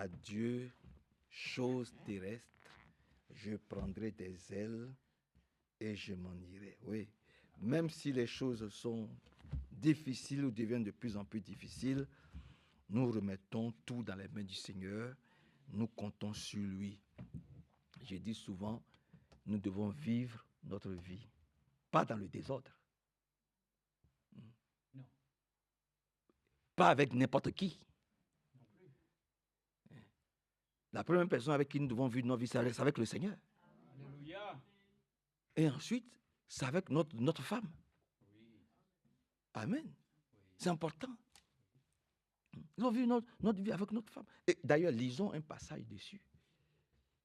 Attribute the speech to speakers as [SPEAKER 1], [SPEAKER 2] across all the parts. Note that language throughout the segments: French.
[SPEAKER 1] à Dieu, chose terrestre, je prendrai des ailes et je m'en irai. Oui, même si les choses sont difficiles ou deviennent de plus en plus difficiles, nous remettons tout dans les mains du Seigneur, nous comptons sur lui. Je dis souvent, nous devons vivre notre vie, pas dans le désordre, pas avec n'importe qui. La première personne avec qui nous devons vivre notre vie, c'est avec le Seigneur.
[SPEAKER 2] Alléluia.
[SPEAKER 1] Et ensuite, c'est avec notre femme. Amen. C'est important. Nous devons vivre notre vie avec notre femme. Et d'ailleurs, lisons un passage dessus.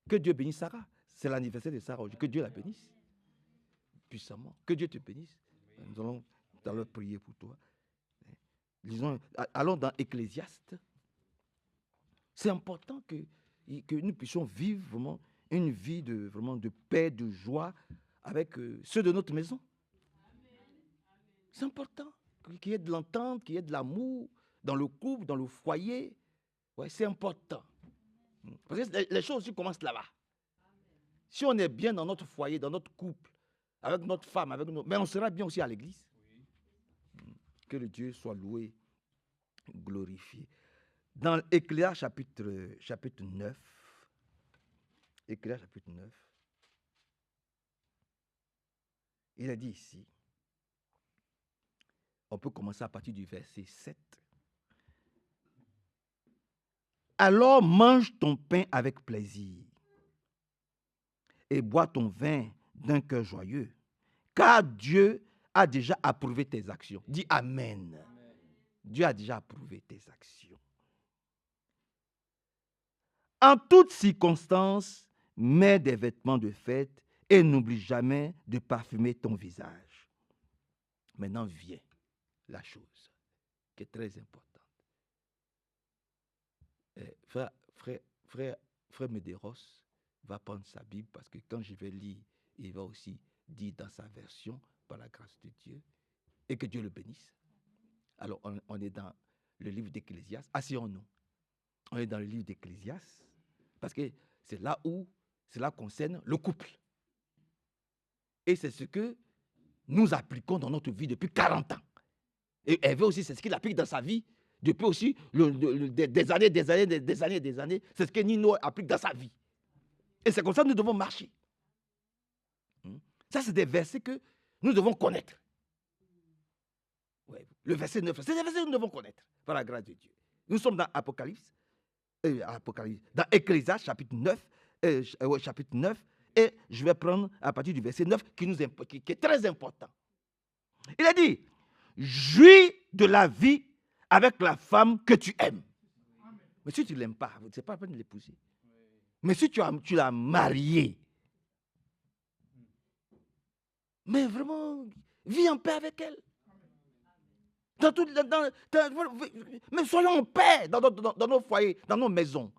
[SPEAKER 1] Que Dieu bénisse Sarah. C'est l'anniversaire de Sarah aujourd'hui. Que Dieu la bénisse. Puissamment. Que Dieu te bénisse. Nous allons tout à l'heure prier pour toi. Lisons, allons dans Ecclésiaste. C'est important que nous puissions vivre vraiment une vie vraiment de paix, de joie avec ceux de notre maison. C'est important qu'il y ait de l'entente, qu'il y ait de l'amour dans le couple, dans le foyer. Ouais, c'est important. Parce que les choses aussi commencent là-bas. Si on est bien dans notre foyer, dans notre couple, avec notre femme, mais on sera bien aussi à l'église. Que le Dieu soit loué, glorifié. Dans Écléa chapitre 9, Écléa chapitre 9, il a dit ici, on peut commencer à partir du verset 7. Alors mange ton pain avec plaisir et bois ton vin d'un cœur joyeux, car Dieu a déjà approuvé tes actions. Dis Amen. Amen. Dieu a déjà approuvé tes actions. En toutes circonstances, mets des vêtements de fête et n'oublie jamais de parfumer ton visage. Maintenant vient la chose qui est très importante. Frère Medeiros va prendre sa Bible parce que quand je vais lire, il va aussi dire dans sa version, par la grâce de Dieu, et que Dieu le bénisse. Alors, on est dans le livre d'Ecclésiaste. Asseyons-nous. On est dans le livre d'Ecclésiaste parce que c'est là où cela concerne le couple. Et c'est ce que nous appliquons dans notre vie depuis 40 ans. Et Hervé aussi, c'est ce qu'il applique dans sa vie depuis aussi des années. C'est ce que Nino applique dans sa vie. Et c'est comme ça que nous devons marcher. Ça, c'est des versets que nous devons connaître. Ouais, le verset 9, c'est des versets que nous devons connaître par la grâce de Dieu. Nous sommes dans Apocalypse, dans Ecclésiaste, chapitre 9, et je vais prendre à partir du verset 9 qui est très important. Il a dit, jouis de la vie avec la femme que tu aimes. Mais si tu ne l'aimes pas, ce n'est pas la peine de l'épouser. Mais si tu l'as mariée, mais vraiment, vis en paix avec elle. Mais soyons en paix dans nos foyers, dans nos maisons.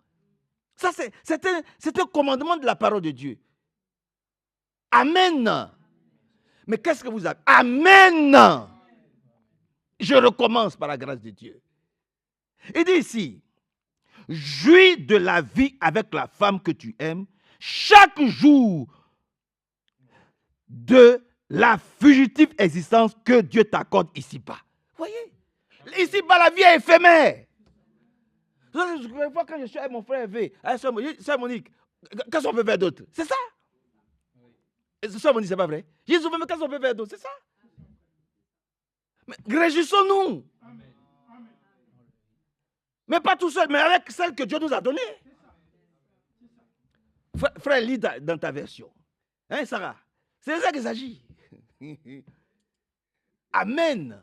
[SPEAKER 1] Ça, c'est un commandement de la parole de Dieu. Amen. Mais qu'est-ce que vous avez? Amen. Je recommence par la grâce de Dieu. Il dit ici, jouis de la vie avec la femme que tu aimes chaque jour de la fugitive existence que Dieu t'accorde ici-bas. Voyez, ici-bas, la vie est éphémère. Une fois quand je suis avec mon frère V, avec Sœur Monique, qu'est-ce qu'on peut faire d'autre? C'est ça. Sœur Monique, c'est pas vrai? Jésus, mais qu'est-ce qu'on peut faire d'autre? C'est ça. Mais réjouissons-nous. Mais pas tout seul, mais avec celle que Dieu nous a donnée. Frère, lis dans ta version. Hein, Sarah? C'est de ça qu'il s'agit. Amen.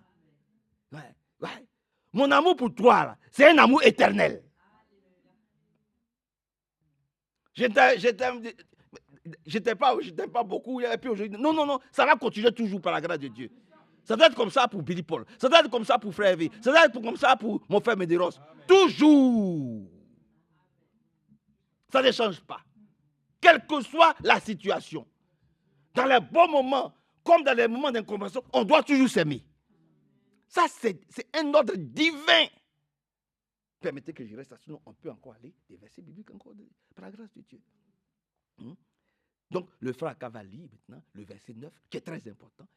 [SPEAKER 1] Ouais. Mon amour pour toi, c'est un amour éternel. Je t'aime pas beaucoup, et puis aujourd'hui. Non, ça va continuer toujours par la grâce de Dieu. Ça doit être comme ça pour Billy Paul. Ça doit être comme ça pour Frère V. Ça doit être comme ça pour mon frère Medeiros. Toujours. Ça ne change pas. Quelle que soit la situation. Dans les bons moments, comme dans les moments d'incompréhension, on doit toujours s'aimer. Ça, c'est un ordre divin. Permettez que je reste là, sinon on peut encore aller des versets bibliques encore, par la grâce de Dieu. Donc, le frère Cavalli, maintenant, le verset 9, qui est très important.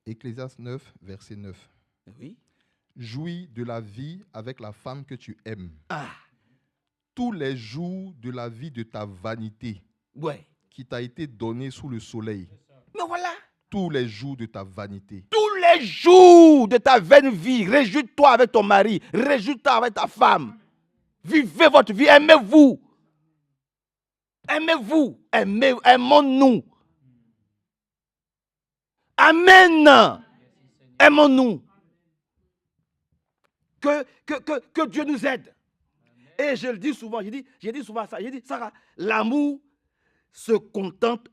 [SPEAKER 2] Ecclésiaste 9, verset 9.
[SPEAKER 1] Oui.
[SPEAKER 2] Jouis de la vie avec la femme que tu aimes.
[SPEAKER 1] Ah.
[SPEAKER 2] Tous les jours de la vie de ta vanité,
[SPEAKER 1] ouais,
[SPEAKER 2] qui t'a été donnée sous le soleil.
[SPEAKER 1] Mais voilà.
[SPEAKER 2] Tous les jours de ta vanité.
[SPEAKER 1] Tous les jours de ta vaine vie, réjouis-toi avec ton mari, réjouis-toi avec ta femme. Vivez votre vie, aimez-vous. Aimez-vous, aimons-nous. Amen. Aimons-nous. Que Dieu nous aide. Et je le dis souvent, j'ai dit souvent ça, j'ai dit, Sarah, l'amour se contente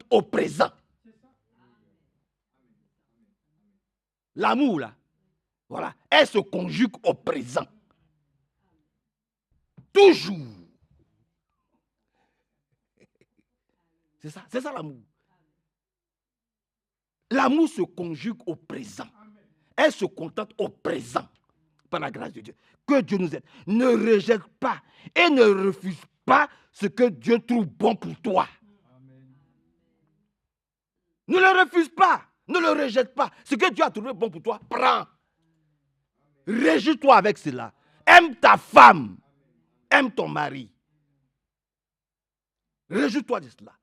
[SPEAKER 1] au présent. L'amour, là, voilà, elle se conjugue au présent. Toujours. C'est ça l'amour. L'amour se conjugue au présent. Elle se contente au présent, par la grâce de Dieu. Que Dieu nous aide. Ne rejette pas et ne refuse pas ce que Dieu trouve bon pour toi. Amen. Ne le refuse pas, ne le rejette pas. Ce que Dieu a trouvé bon pour toi, prends. Réjouis-toi avec cela. Aime ta femme, aime ton mari. Réjouis-toi de cela.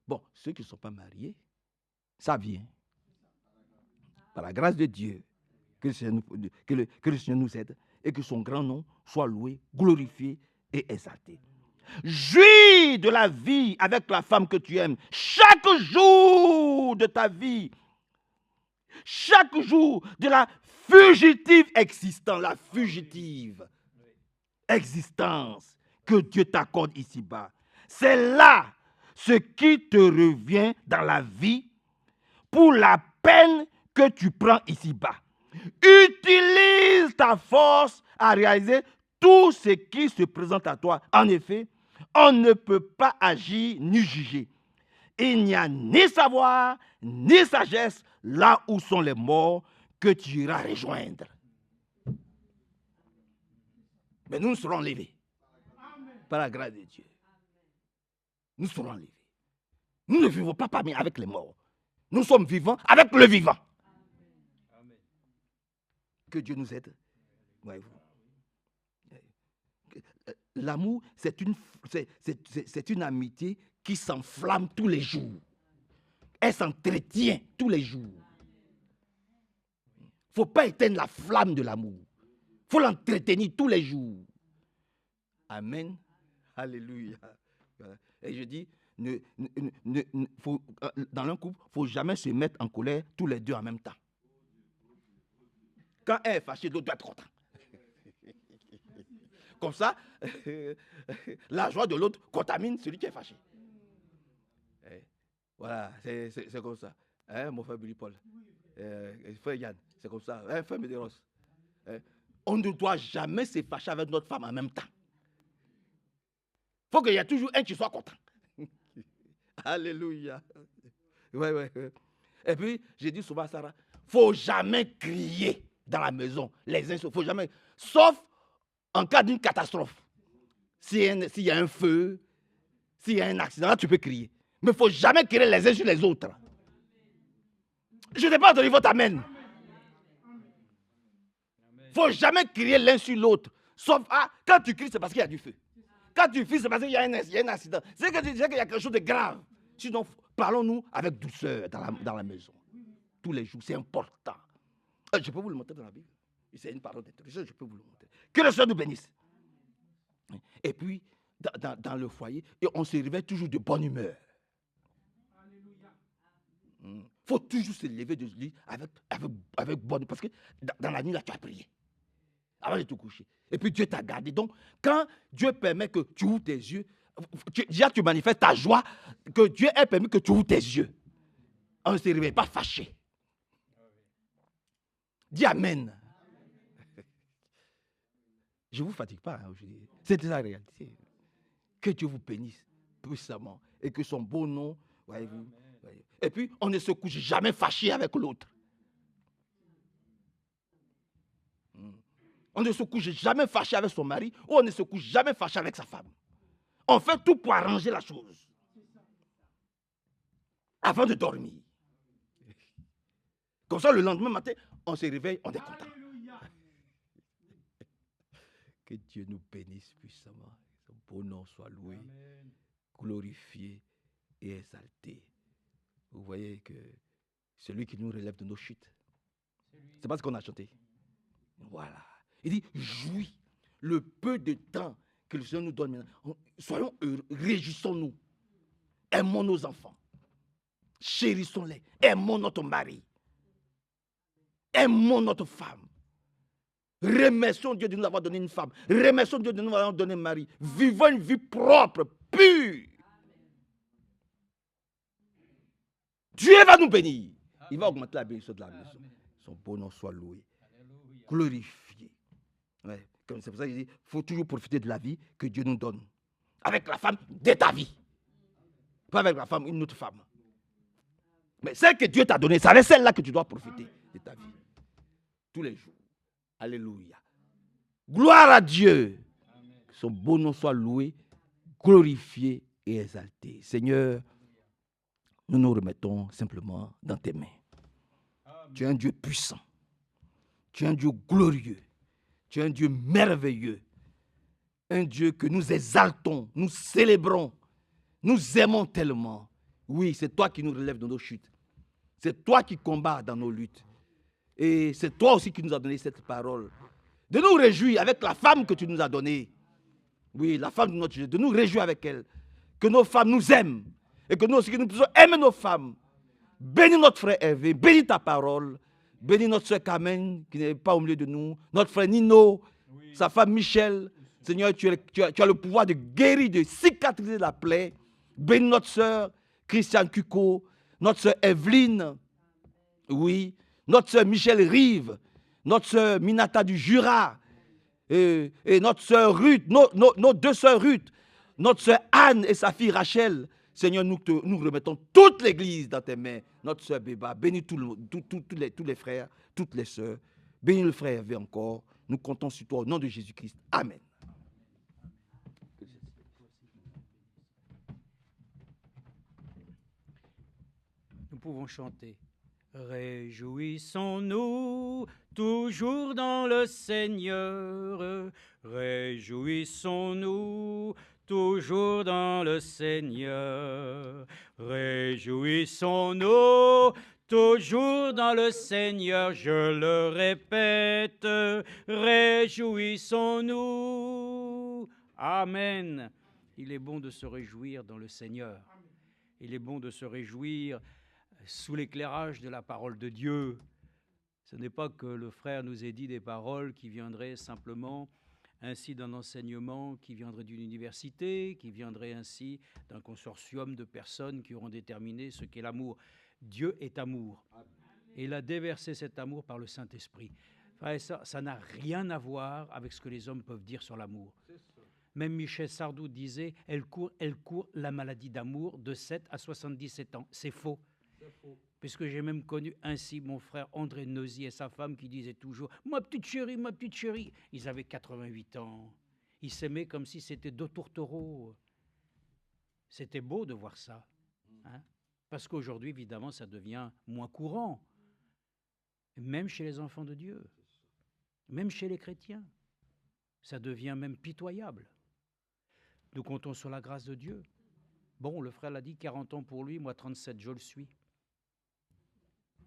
[SPEAKER 1] Bon, ceux qui ne sont pas mariés, ça vient. Par la grâce de Dieu, que le Seigneur nous aide et que son grand nom soit loué, glorifié et exalté. Jouis de la vie avec la femme que tu aimes chaque jour de ta vie. Chaque jour de la fugitive existence, la fugitive existence que Dieu t'accorde ici-bas. C'est là ce qui te revient dans la vie pour la peine que tu prends ici-bas. Utilise ta force à réaliser tout ce qui se présente à toi. En effet, on ne peut pas agir ni juger. Il n'y a ni savoir, ni sagesse là où sont les morts que tu iras rejoindre. Mais nous serons levés. Par la grâce de Dieu. Nous serons levés. Nous ne vivons pas parmi avec les morts. Nous sommes vivants avec le vivant. Amen. Que Dieu nous aide. L'amour, c'est une amitié qui s'enflamme tous les jours. Elle s'entretient tous les jours. Il ne faut pas éteindre la flamme de l'amour. Il faut l'entretenir tous les jours. Amen. Alléluia. Et je dis, dans un couple, il ne faut jamais se mettre en colère tous les deux en même temps. Quand un est fâché, l'autre doit être content. Comme ça, la joie de l'autre contamine celui qui est fâché. Voilà, c'est comme ça. Hein, mon frère Billy Paul, frère Yann, c'est comme ça. Hein, frère Médéros. On ne doit jamais se fâcher avec notre femme en même temps. Il faut qu'il y ait toujours un qui soit content. Alléluia. Ouais. Et puis, j'ai dit souvent à Sarah, il ne faut jamais crier dans la maison. Les uns, faut jamais. Sauf en cas d'une catastrophe. S'il y a un feu, s'il y a un accident, là, tu peux crier. Mais il ne faut jamais crier les uns sur les autres. Je n'ai pas entendu votre amen. Il ne faut jamais crier l'un sur l'autre. Sauf, quand tu cries, c'est parce qu'il y a du feu. Quand tu cries, c'est parce qu'il y a un accident. C'est qu'il y a quelque chose de grave. Sinon, parlons-nous avec douceur dans la maison. Tous les jours, c'est important. Je peux vous le montrer dans la Bible. C'est une parole d'introduction, je peux vous le montrer. Que le Seigneur nous bénisse. Et puis, dans le foyer, on se réveille toujours de bonne humeur. Il faut toujours se lever de lit avec bonne... Parce que dans la nuit, là, tu as prié. Avant de te coucher. Et puis Dieu t'a gardé. Donc, quand Dieu permet que tu ouvres tes yeux, déjà tu manifestes ta joie, que Dieu ait permis que tu ouvres tes yeux. On ne se réveille pas fâché. Dis Amen. Je ne vous fatigue pas aujourd'hui. C'est la réalité. Que Dieu vous bénisse puissamment. Et que son beau nom, voyez-vous. Et puis, on ne se couche jamais fâché avec l'autre. On ne se couche jamais fâché avec son mari ou on ne se couche jamais fâché avec sa femme. On fait tout pour arranger la chose. Avant de dormir. Comme ça, le lendemain matin, on se réveille, on est content. Que Dieu nous bénisse puissamment. Son beau nom soit loué, amen, glorifié et exalté. Vous voyez que celui qui nous relève de nos chutes, c'est pas ce qu'on a chanté. Voilà. Il dit, jouis le peu de temps que le Seigneur nous donne maintenant. Soyons heureux, réjouissons-nous. Aimons nos enfants. Chérissons-les. Aimons notre mari. Aimons notre femme. Remercions Dieu de nous avoir donné une femme. Remercions Dieu de nous avoir donné un mari. Vivons une vie propre, pure. Dieu va nous bénir. Il va augmenter la bénédiction de la maison. Son beau nom soit loué. Glorifié. Ouais. Comme c'est pour ça qu'il dit, il faut toujours profiter de la vie que Dieu nous donne. Avec la femme de ta vie. Pas avec la femme, une autre femme. Mais celle que Dieu t'a donnée, c'est celle-là que tu dois profiter de ta vie. Tous les jours. Alléluia. Gloire à Dieu. Que son beau nom soit loué, glorifié et exalté. Seigneur, nous nous remettons simplement dans tes mains. Tu es un Dieu puissant. Tu es un Dieu glorieux. Tu es un Dieu merveilleux. Un Dieu que nous exaltons, nous célébrons, nous aimons tellement. Oui, c'est toi qui nous relèves de nos chutes. C'est toi qui combats dans nos luttes. Et c'est toi aussi qui nous as donné cette parole. De nous réjouir avec la femme que tu nous as donnée. Oui, la femme de notre Dieu. De nous réjouir avec elle. Que nos femmes nous aiment. Et que nous aussi, que nous puissions aimer nos femmes. Bénis notre frère Hervé. Bénis ta parole. Bénis notre soeur Carmen, qui n'est pas au milieu de nous. Notre frère Nino. Oui. Sa femme Michel. Seigneur, tu as le pouvoir de guérir, de cicatriser la plaie. Bénis notre soeur Christiane Cuco. Notre soeur Evelyne. Oui. Notre soeur Michel Rive. Notre soeur Minata du Jura. Et notre soeur Ruth. Nos deux soeurs Ruth. Notre soeur Anne et sa fille Rachel. Seigneur, nous remettons toute l'église dans tes mains. Notre soeur Béba, bénis tous les frères, toutes les soeurs. Bénis le frère Hervé encore. Nous comptons sur toi au nom de Jésus-Christ. Amen.
[SPEAKER 3] Nous pouvons chanter. Réjouissons-nous toujours dans le Seigneur. Réjouissons-nous toujours dans le Seigneur. Réjouissons-nous toujours dans le Seigneur. Je le répète, réjouissons-nous. Amen. Il est bon de se réjouir dans le Seigneur. Il est bon de se réjouir sous l'éclairage de la parole de Dieu. Ce n'est pas que le frère nous ait dit des paroles qui viendraient simplement ainsi d'un enseignement qui viendrait d'une université, qui viendrait ainsi d'un consortium de personnes qui auront déterminé ce qu'est l'amour. Dieu est amour. Et il a déversé cet amour par le Saint-Esprit. Frère, ça n'a rien à voir avec ce que les hommes peuvent dire sur l'amour. Même Michel Sardou disait, elle court la maladie d'amour de 7 à 77 ans. C'est faux. Puisque j'ai même connu ainsi mon frère André Nosy et sa femme qui disaient toujours « Ma petite chérie, ma petite chérie ». Ils avaient 88 ans. Ils s'aimaient comme si c'était deux tourtereaux. C'était beau de voir ça. Hein? Parce qu'aujourd'hui, évidemment, ça devient moins courant. Même chez les enfants de Dieu. Même chez les chrétiens. Ça devient même pitoyable. Nous comptons sur la grâce de Dieu. Bon, le frère l'a dit, 40 ans pour lui, moi 37, je le suis.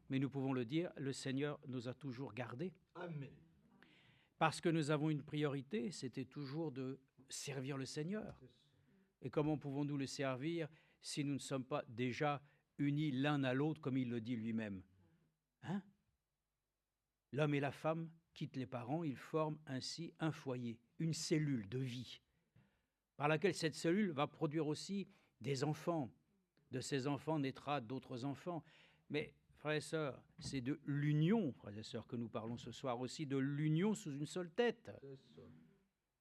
[SPEAKER 3] Mais nous pouvons le dire, le Seigneur nous a toujours gardés. Amen. Parce que nous avons une priorité, c'était toujours de servir le Seigneur. Et comment pouvons-nous le servir si nous ne sommes pas déjà unis l'un à l'autre, comme il le dit lui-même? Hein? L'homme et la femme quittent les parents, ils forment ainsi un foyer, une cellule de vie, par laquelle cette cellule va produire aussi des enfants. De ces enfants naîtra d'autres enfants. Mais frères et sœurs, c'est de l'union, frères et sœurs, que nous parlons ce soir aussi, de l'union sous une seule tête.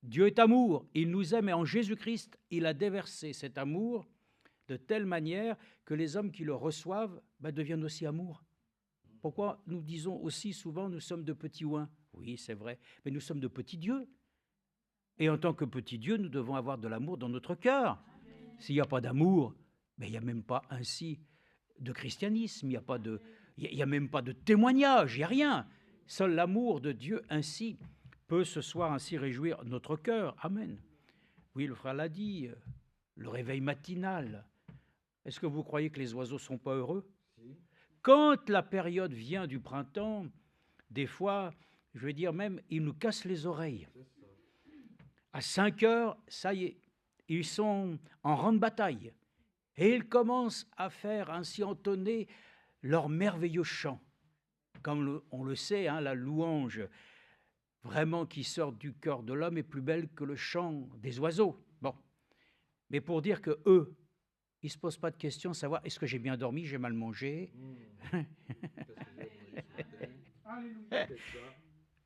[SPEAKER 3] Dieu est amour, il nous aime et en Jésus-Christ, il a déversé cet amour de telle manière que les hommes qui le reçoivent deviennent aussi amour. Pourquoi nous disons aussi souvent nous sommes de petits oins? Oui, c'est vrai. Mais nous sommes de petits dieux. Et en tant que petits dieux, nous devons avoir de l'amour dans notre cœur. S'il n'y a pas d'amour, mais il n'y a même pas ainsi de christianisme, il n'y a même pas de témoignage, il n'y a rien. Seul l'amour de Dieu ainsi peut ce soir ainsi réjouir notre cœur. Amen. Oui, le frère l'a dit, le réveil matinal. Est-ce que vous croyez que les oiseaux ne sont pas heureux? Quand la période vient du printemps, des fois, je vais dire même, ils nous cassent les oreilles. À 5 heures, ça y est, ils sont en rang de bataille. Et ils commencent à faire ainsi entonner leur merveilleux chant. Comme on le sait, hein, la louange vraiment qui sort du cœur de l'homme est plus belle que le chant des oiseaux. Bon, mais pour dire que eux, ils ne se posent pas de questions, savoir est-ce que j'ai bien dormi, j'ai mal mangé.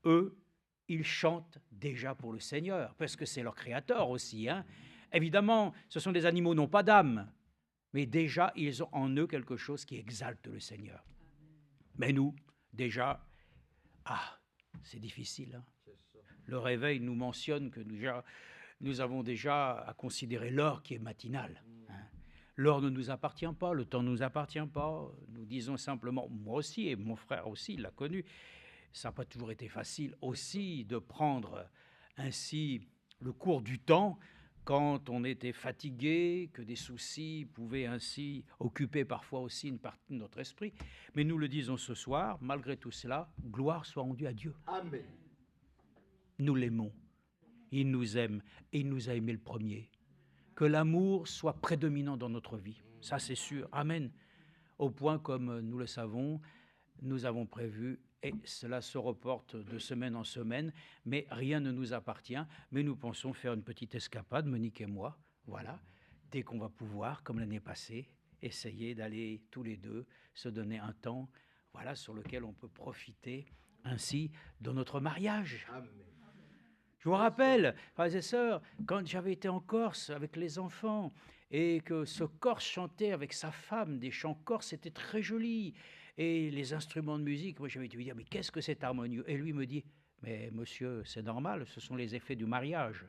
[SPEAKER 3] Eux, ils chantent déjà pour le Seigneur, parce que c'est leur créateur aussi. Hein. Évidemment, ce sont des animaux non pas d'âme, mais déjà, ils ont en eux quelque chose qui exalte le Seigneur. Mais nous, déjà, c'est difficile. Hein. Le réveil nous mentionne que nous avons déjà à considérer l'heure qui est matinale. Hein. L'heure ne nous appartient pas, le temps ne nous appartient pas. Nous disons simplement, moi aussi, et mon frère aussi, il l'a connu, ça n'a pas toujours été facile aussi de prendre ainsi le cours du temps quand on était fatigué, que des soucis pouvaient ainsi occuper parfois aussi une partie de notre esprit. Mais nous le disons ce soir, malgré tout cela, gloire soit rendue à Dieu.
[SPEAKER 2] Amen.
[SPEAKER 3] Nous l'aimons, il nous aime et il nous a aimés le premier. Que l'amour soit prédominant dans notre vie, ça c'est sûr. Amen. Au point, comme nous le savons, nous avons prévu, et cela se reporte de semaine en semaine, mais rien ne nous appartient, mais nous pensons faire une petite escapade, Monique et moi, voilà, dès qu'on va pouvoir, comme l'année passée, essayer d'aller tous les deux se donner un temps, voilà, sur lequel on peut profiter ainsi de notre mariage.
[SPEAKER 2] Amen.
[SPEAKER 3] Je vous rappelle, frères et sœurs, quand j'avais été en Corse avec les enfants et que ce Corse chantait avec sa femme des chants corses, c'était très joli. Et les instruments de musique, moi j'avais dû lui dire, mais qu'est-ce que c'est harmonieux? Et lui me dit, mais monsieur, c'est normal, ce sont les effets du mariage.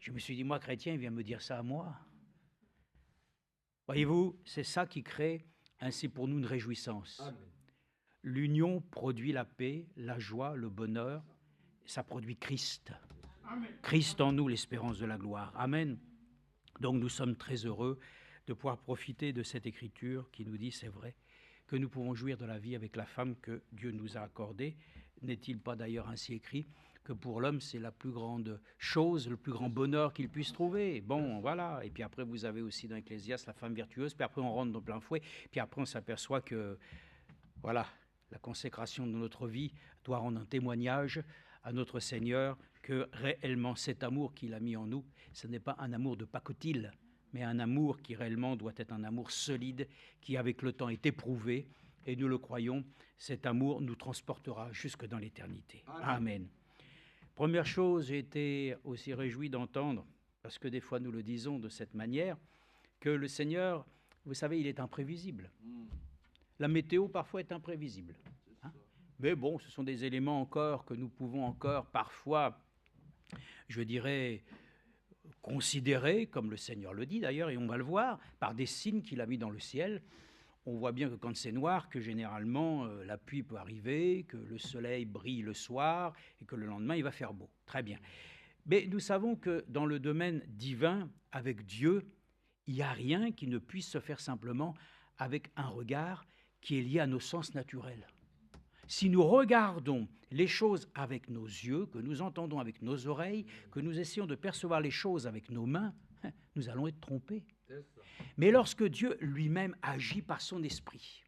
[SPEAKER 3] Je me suis dit, moi chrétien, il vient me dire ça à moi. Voyez-vous, c'est ça qui crée ainsi pour nous une réjouissance.
[SPEAKER 2] Amen.
[SPEAKER 3] L'union produit la paix, la joie, le bonheur. Ça produit Christ. Amen. Christ en nous, l'espérance de la gloire. Amen. Donc nous sommes très heureux de pouvoir profiter de cette écriture qui nous dit, c'est vrai, que nous pouvons jouir de la vie avec la femme que Dieu nous a accordée. N'est-il pas d'ailleurs ainsi écrit que pour l'homme, c'est la plus grande chose, le plus grand bonheur qu'il puisse trouver? Bon, voilà. Et puis après, vous avez aussi dans Ecclésiaste la femme virtueuse. Puis après, on rentre dans plein fouet. Puis après, on s'aperçoit que, voilà, la consécration de notre vie doit rendre un témoignage à notre Seigneur que réellement cet amour qu'il a mis en nous, ce n'est pas un amour de pacotille, mais un amour qui réellement doit être un amour solide, qui avec le temps est éprouvé, et nous le croyons, cet amour nous transportera jusque dans l'éternité. Amen. Amen. Première chose, j'ai été aussi réjoui d'entendre, parce que des fois nous le disons de cette manière, que le Seigneur, vous savez, il est imprévisible. La météo parfois est imprévisible. Mais bon, ce sont des éléments encore que nous pouvons encore parfois, je dirais, considérer, comme le Seigneur le dit d'ailleurs, et on va le voir, par des signes qu'il a mis dans le ciel. On voit bien que quand c'est noir, que généralement la pluie peut arriver, que le soleil brille le soir et que le lendemain il va faire beau. Très bien. Mais nous savons que dans le domaine divin, avec Dieu, il n'y a rien qui ne puisse se faire simplement avec un regard qui est lié à nos sens naturels. Si nous regardons les choses avec nos yeux, que nous entendons avec nos oreilles, que nous essayons de percevoir les choses avec nos mains, nous allons être trompés. Mais lorsque Dieu lui-même agit par son esprit,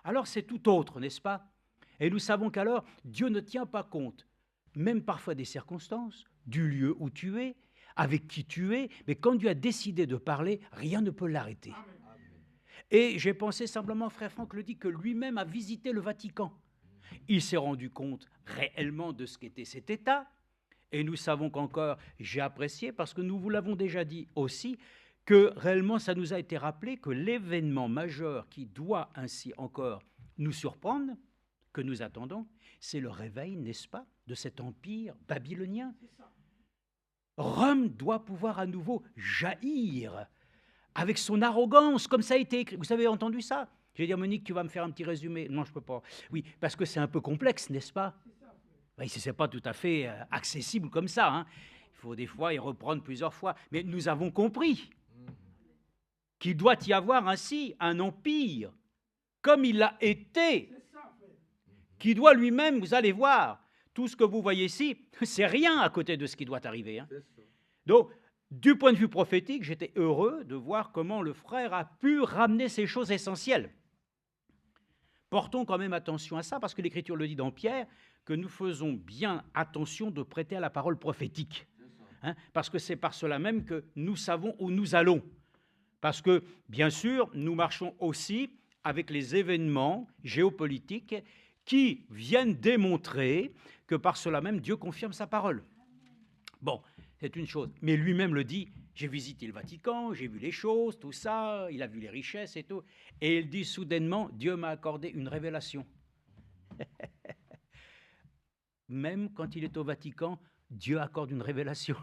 [SPEAKER 3] alors c'est tout autre, n'est-ce pas? Et nous savons qu'alors, Dieu ne tient pas compte, même parfois des circonstances, du lieu où tu es, avec qui tu es, mais quand Dieu a décidé de parler, rien ne peut l'arrêter. Amen. Et j'ai pensé simplement, frère Franck le dit, que lui-même a visité le Vatican. Il s'est rendu compte réellement de ce qu'était cet État. Et nous savons qu'encore, j'ai apprécié, parce que nous vous l'avons déjà dit aussi, que réellement ça nous a été rappelé que l'événement majeur qui doit ainsi encore nous surprendre, que nous attendons, c'est le réveil, n'est-ce pas, de cet empire babylonien. Rome doit pouvoir à nouveau jaillir avec son arrogance, comme ça a été écrit. Vous avez entendu ça? Je vais dire, Monique, tu vas me faire un petit résumé. Non, je ne peux pas. Oui, parce que c'est un peu complexe, n'est-ce pas? Oui, ce n'est pas tout à fait accessible comme ça. Hein. Il faut des fois y reprendre plusieurs fois. Mais nous avons compris qu'il doit y avoir ainsi un empire, comme il l'a été, qui doit lui-même, vous allez voir, tout ce que vous voyez ici, c'est rien à côté de ce qui doit arriver. Hein. Donc, du point de vue prophétique, j'étais heureux de voir comment le frère a pu ramener ces choses essentielles. Portons quand même attention à ça, parce que l'Écriture le dit dans Pierre, que nous faisons bien attention de prêter à la parole prophétique. Hein, parce que c'est par cela même que nous savons où nous allons. Parce que, bien sûr, nous marchons aussi avec les événements géopolitiques qui viennent démontrer que par cela même, Dieu confirme sa parole. Bon, c'est une chose. Mais lui-même le dit, j'ai visité le Vatican, j'ai vu les choses, tout ça, il a vu les richesses et tout. Et il dit soudainement, Dieu m'a accordé une révélation. Même quand il est au Vatican, Dieu accorde une révélation.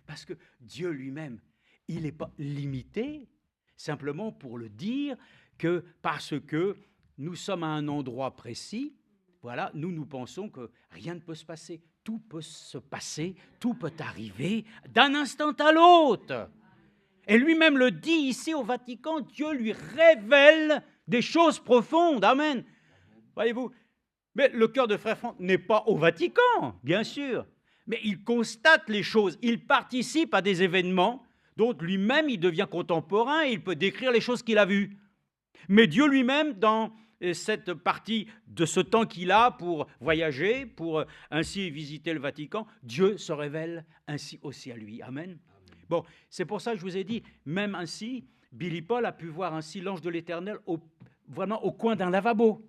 [SPEAKER 3] Parce que Dieu lui-même, il n'est pas limité, simplement pour le dire que parce que nous sommes à un endroit précis, voilà, nous pensons que rien ne peut se passer. Tout peut se passer, tout peut arriver d'un instant à l'autre. Et lui-même le dit ici au Vatican, Dieu lui révèle des choses profondes. Amen. Voyez-vous, mais le cœur de Frère Franck n'est pas au Vatican, bien sûr, mais il constate les choses, il participe à des événements dont lui-même il devient contemporain et il peut décrire les choses qu'il a vues. Mais Dieu lui-même, dans cette partie de ce temps qu'il a pour voyager, pour ainsi visiter le Vatican, Dieu se révèle ainsi aussi à lui. Amen. Bon, c'est pour ça que je vous ai dit, même ainsi, Billy Paul a pu voir ainsi l'ange de l'Éternel vraiment au coin d'un lavabo.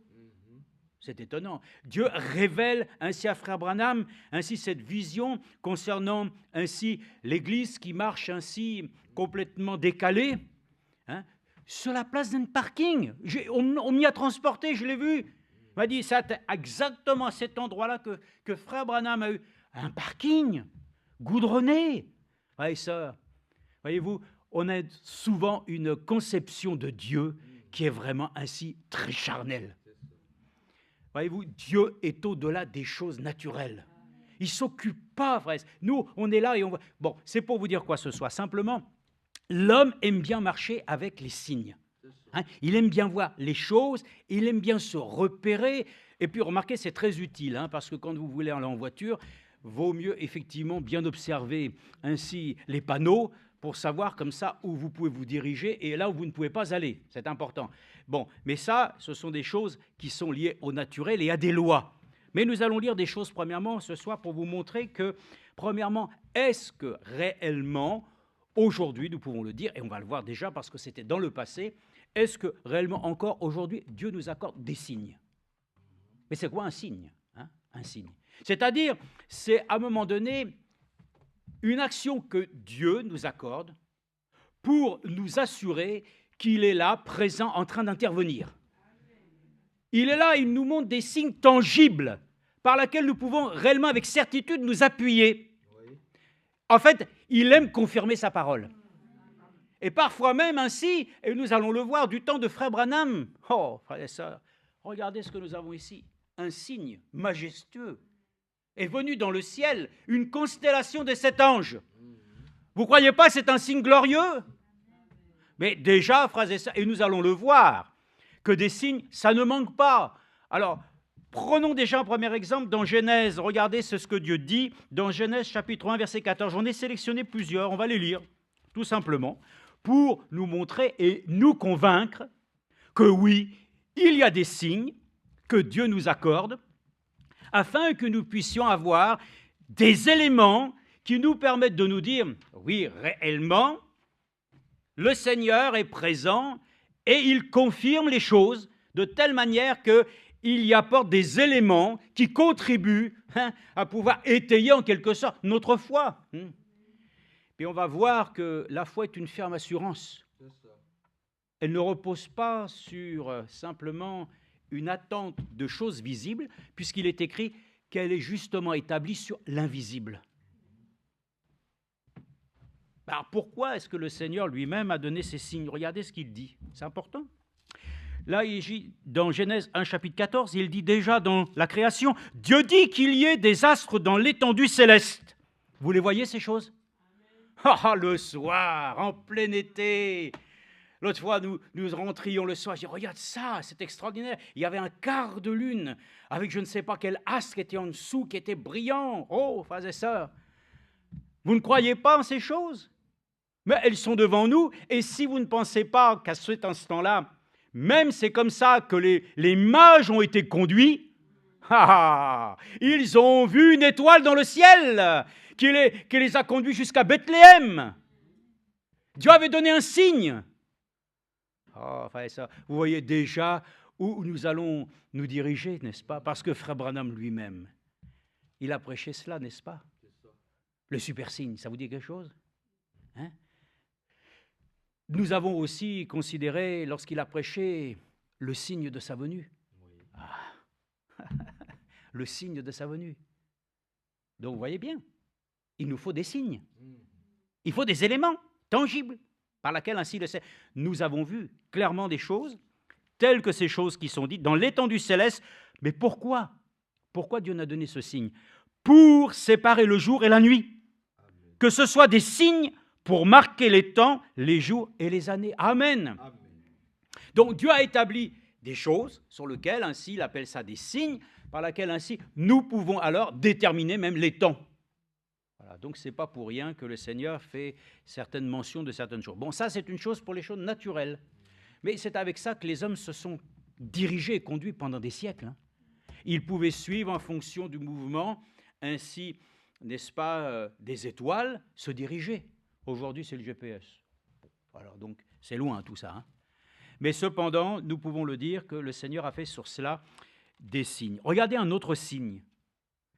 [SPEAKER 3] C'est étonnant. Dieu révèle ainsi à Frère Branham ainsi cette vision concernant ainsi l'Église qui marche ainsi complètement décalée, hein, sur la place d'un parking. On m'y a transporté, je l'ai vu. Il m'a dit, c'est exactement à cet endroit-là que Frère Branham a eu un parking goudronné. Frères et sœurs, voyez-vous, on a souvent une conception de Dieu qui est vraiment ainsi très charnelle. Voyez-vous, Dieu est au-delà des choses naturelles. Il ne s'occupe pas, frère. Nous, on est là et on voit. Bon, c'est pour vous dire quoi ce soir. Simplement, l'homme aime bien marcher avec les signes. Hein, il aime bien voir les choses, il aime bien se repérer. Et puis, remarquez, c'est très utile, hein, parce que quand vous voulez aller en voiture, vaut mieux effectivement bien observer ainsi les panneaux pour savoir comme ça où vous pouvez vous diriger et là où vous ne pouvez pas aller. C'est important. Bon, mais ça, ce sont des choses qui sont liées au naturel et à des lois. Mais nous allons lire des choses, premièrement, ce soir, pour vous montrer que, premièrement, est-ce que réellement, aujourd'hui, nous pouvons le dire, et on va le voir déjà parce que c'était dans le passé, est-ce que réellement encore aujourd'hui, Dieu nous accorde des signes? Mais c'est quoi un signe, hein? Un signe. C'est-à-dire, c'est à un moment donné une action que Dieu nous accorde pour nous assurer qu'il est là, présent, en train d'intervenir. Il est là, il nous montre des signes tangibles par lesquels nous pouvons réellement, avec certitude, nous appuyer. En fait, il aime confirmer sa parole. Et parfois même ainsi, et nous allons le voir du temps de Frère Branham. Oh, frères et sœurs, regardez ce que nous avons ici. Un signe majestueux est venu dans le ciel, une constellation de 7 anges. Vous ne croyez pas que c'est un signe glorieux? Mais déjà, frères et sœurs, et nous allons le voir, que des signes, ça ne manque pas. Alors, prenons déjà un premier exemple dans Genèse. Regardez ce que Dieu dit dans Genèse chapitre 1, verset 14. J'en ai sélectionné plusieurs, on va les lire, tout simplement, pour nous montrer et nous convaincre que oui, il y a des signes que Dieu nous accorde, afin que nous puissions avoir des éléments qui nous permettent de nous dire, oui, réellement, le Seigneur est présent et il confirme les choses de telle manière qu'il y apporte des éléments qui contribuent à pouvoir étayer en quelque sorte notre foi. Puis on va voir que la foi est une ferme assurance. Elle ne repose pas sur simplement une attente de choses visibles, puisqu'il est écrit qu'elle est justement établie sur l'invisible. Alors pourquoi est-ce que le Seigneur lui-même a donné ces signes? Regardez ce qu'il dit, c'est important. Là, dans Genèse 1, chapitre 14, il dit déjà dans la création, Dieu dit qu'il y ait des astres dans l'étendue céleste. Vous les voyez ces choses? Ah, le soir, en plein été. L'autre fois, nous rentrions le soir, je dis, regarde ça, c'est extraordinaire. Il y avait un quart de lune avec je ne sais pas quel astre qui était en dessous, qui était brillant. Oh, frères et sœurs, vous ne croyez pas en ces choses? Mais elles sont devant nous, et si vous ne pensez pas qu'à cet instant-là, même c'est comme ça que les mages ont été conduits, ils ont vu une étoile dans le ciel qui les a conduits jusqu'à Bethléem. Dieu avait donné un signe. Frère, ça, vous voyez déjà où nous allons nous diriger, n'est-ce pas? Parce que Frère Branham lui-même, il a prêché cela, n'est-ce pas? Le super signe, ça vous dit quelque chose? Hein? Nous avons aussi considéré, lorsqu'il a prêché, le signe de sa venue. Oui. Le signe de sa venue. Donc, vous voyez bien, il nous faut des signes. Il faut des éléments tangibles par lesquels ainsi le Seigneur. Nous avons vu clairement des choses, telles que ces choses qui sont dites dans l'étendue céleste. Mais pourquoi? Pourquoi Dieu nous a donné ce signe? Pour séparer le jour et la nuit. Que ce soit des signes pour marquer les temps, les jours et les années. Amen. Amen. Donc Dieu a établi des choses sur lesquelles, ainsi, il appelle ça des signes, par lesquels, ainsi, nous pouvons alors déterminer même les temps. Voilà, donc ce n'est pas pour rien que le Seigneur fait certaines mentions de certaines choses. Bon, ça c'est une chose pour les choses naturelles. Mais c'est avec ça que les hommes se sont dirigés et conduits pendant des siècles. Hein. Ils pouvaient suivre en fonction du mouvement, ainsi, n'est-ce pas, des étoiles, se diriger. Aujourd'hui, c'est le GPS. Alors donc, c'est loin tout ça. Hein. Mais cependant, nous pouvons le dire que le Seigneur a fait sur cela des signes. Regardez un autre signe.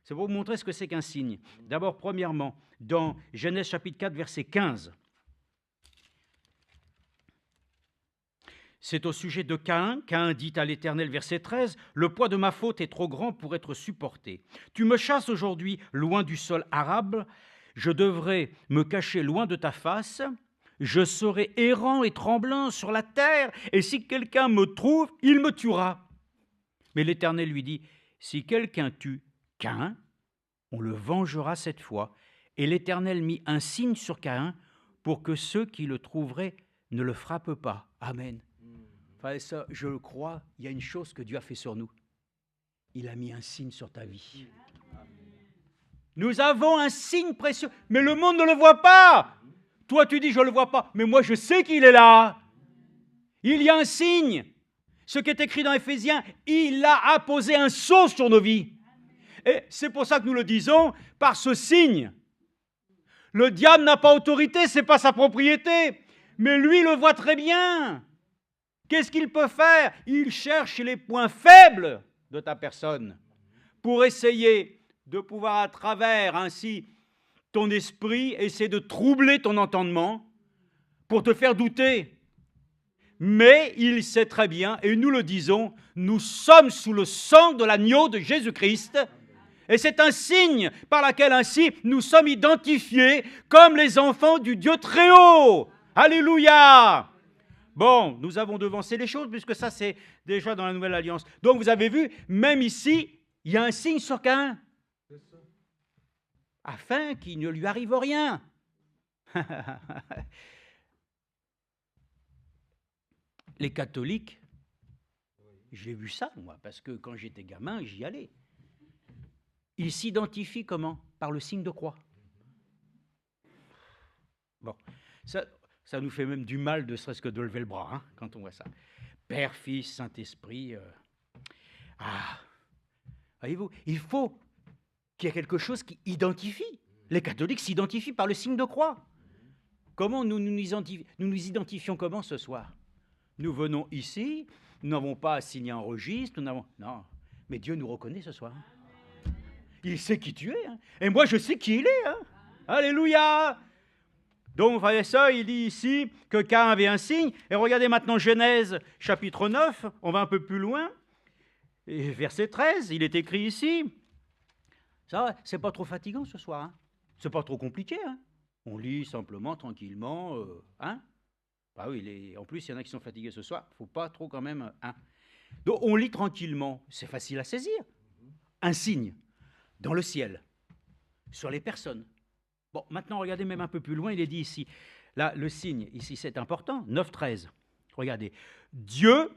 [SPEAKER 3] C'est pour vous montrer ce que c'est qu'un signe. D'abord, premièrement, dans Genèse chapitre 4, verset 15. C'est au sujet de Caïn. Caïn dit à l'Éternel, verset 13, « Le poids de ma faute est trop grand pour être supporté. Tu me chasses aujourd'hui loin du sol arable. Je devrais me cacher loin de ta face. Je serai errant et tremblant sur la terre. Et si quelqu'un me trouve, il me tuera. » Mais l'Éternel lui dit, « Si quelqu'un tue Caïn, on le vengera cette fois. » Et l'Éternel mit un signe sur Caïn pour que ceux qui le trouveraient ne le frappent pas. Amen. Frère et sœurs, je le crois, il y a une chose que Dieu a fait sur nous. Il a mis un signe sur ta vie. Nous avons un signe précieux, mais le monde ne le voit pas. Toi, tu dis, je ne le vois pas, mais moi, je sais qu'il est là. Il y a un signe. Ce qui est écrit dans Éphésiens, il a apposé un sceau sur nos vies. Et c'est pour ça que nous le disons, par ce signe. Le diable n'a pas autorité, ce n'est pas sa propriété, mais lui le voit très bien. Qu'est-ce qu'il peut faire? Il cherche les points faibles de ta personne pour essayer de pouvoir, à travers ainsi ton esprit, essayer de troubler ton entendement pour te faire douter. Mais il sait très bien, et nous le disons, nous sommes sous le sang de l'agneau de Jésus-Christ, et c'est un signe par lequel ainsi nous sommes identifiés comme les enfants du Dieu très haut. Alléluia! Bon, nous avons devancé les choses, puisque ça, c'est déjà dans la Nouvelle Alliance. Donc, vous avez vu, même ici, il y a un signe sur Caïn, afin qu'il ne lui arrive rien. Les catholiques, j'ai vu ça, moi, parce que quand j'étais gamin, j'y allais. Ils s'identifient comment? Par le signe de croix. Bon, ça nous fait même du mal, de serait-ce que de lever le bras, hein, quand on voit ça. Père, Fils, Saint-Esprit. Voyez-vous, il faut qu'il y ait quelque chose qui identifie. Les catholiques s'identifient par le signe de croix. Comment nous nous identifions comment ce soir? Nous venons ici, nous n'avons pas à signer un registre, non, mais Dieu nous reconnaît ce soir. Il sait qui tu es, hein, et moi je sais qui il est. Hein. Alléluia! Donc, frères et sœurs, il dit ici que Caïn avait un signe. Et regardez maintenant Genèse chapitre 9, on va un peu plus loin. Et verset 13, il est écrit ici. Ça, c'est pas trop fatigant ce soir, hein? C'est pas trop compliqué, hein? On lit simplement, tranquillement, hein? Ah oui, en plus, il y en a qui sont fatigués ce soir, faut pas trop quand même, hein? Donc, on lit tranquillement, c'est facile à saisir. Un signe dans le ciel, sur les personnes. Bon, maintenant, regardez même un peu plus loin, il est dit ici, là, le signe, ici, c'est important, 9-13. Regardez, Dieu,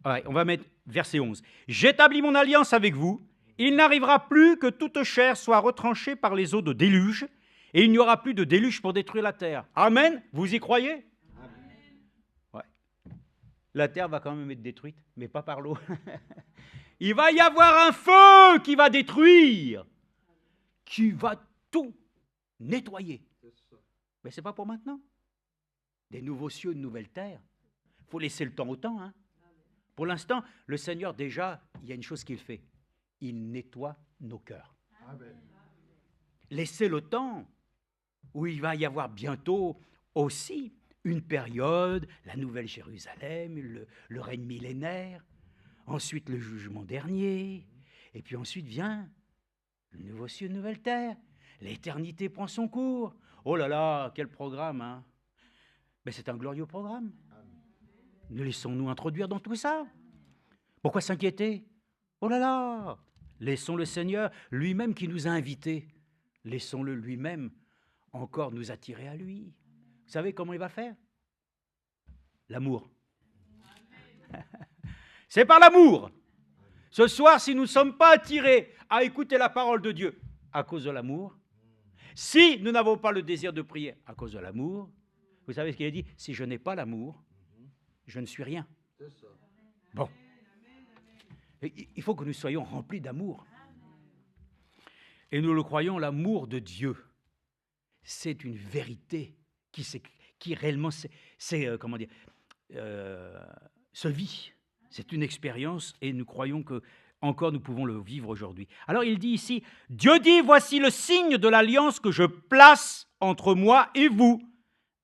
[SPEAKER 3] ouais, on va mettre verset 11, « J'établis mon alliance avec vous, il n'arrivera plus que toute chair soit retranchée par les eaux de déluge, et il n'y aura plus de déluge pour détruire la terre. » Amen, vous y croyez? Ouais. La terre va quand même être détruite, mais pas par l'eau. Il va y avoir un feu qui va détruire, qui va tout nettoyer. Mais ce n'est pas pour maintenant. Des nouveaux cieux, une nouvelle terre. Il faut laisser le temps au temps, hein. Pour l'instant, le Seigneur, déjà, il y a une chose qu'il fait. Il nettoie nos cœurs. Amen. Laissez le temps où il va y avoir bientôt aussi une période, la Nouvelle Jérusalem, le règne millénaire, ensuite le jugement dernier, et puis ensuite vient le nouveau ciel, une nouvelle terre. L'éternité prend son cours. Oh là là, quel programme, hein? Mais c'est un glorieux programme. Nous laissons-nous introduire dans tout ça. Pourquoi s'inquiéter? Oh là là, laissons le Seigneur lui-même qui nous a invités. Laissons-le lui-même encore nous attirer à lui. Vous savez comment il va faire? L'amour. C'est par l'amour. Ce soir, si nous ne sommes pas attirés à écouter la parole de Dieu à cause de l'amour, si nous n'avons pas le désir de prier à cause de l'amour, vous savez ce qu'il a dit? Si je n'ai pas l'amour, je ne suis rien. Bon. Il faut que nous soyons remplis d'amour. Et nous le croyons, l'amour de Dieu, c'est une vérité qui réellement se vit. C'est une expérience et nous croyons que encore nous pouvons le vivre aujourd'hui. Alors il dit ici, Dieu dit, voici le signe de l'alliance que je place entre moi et vous,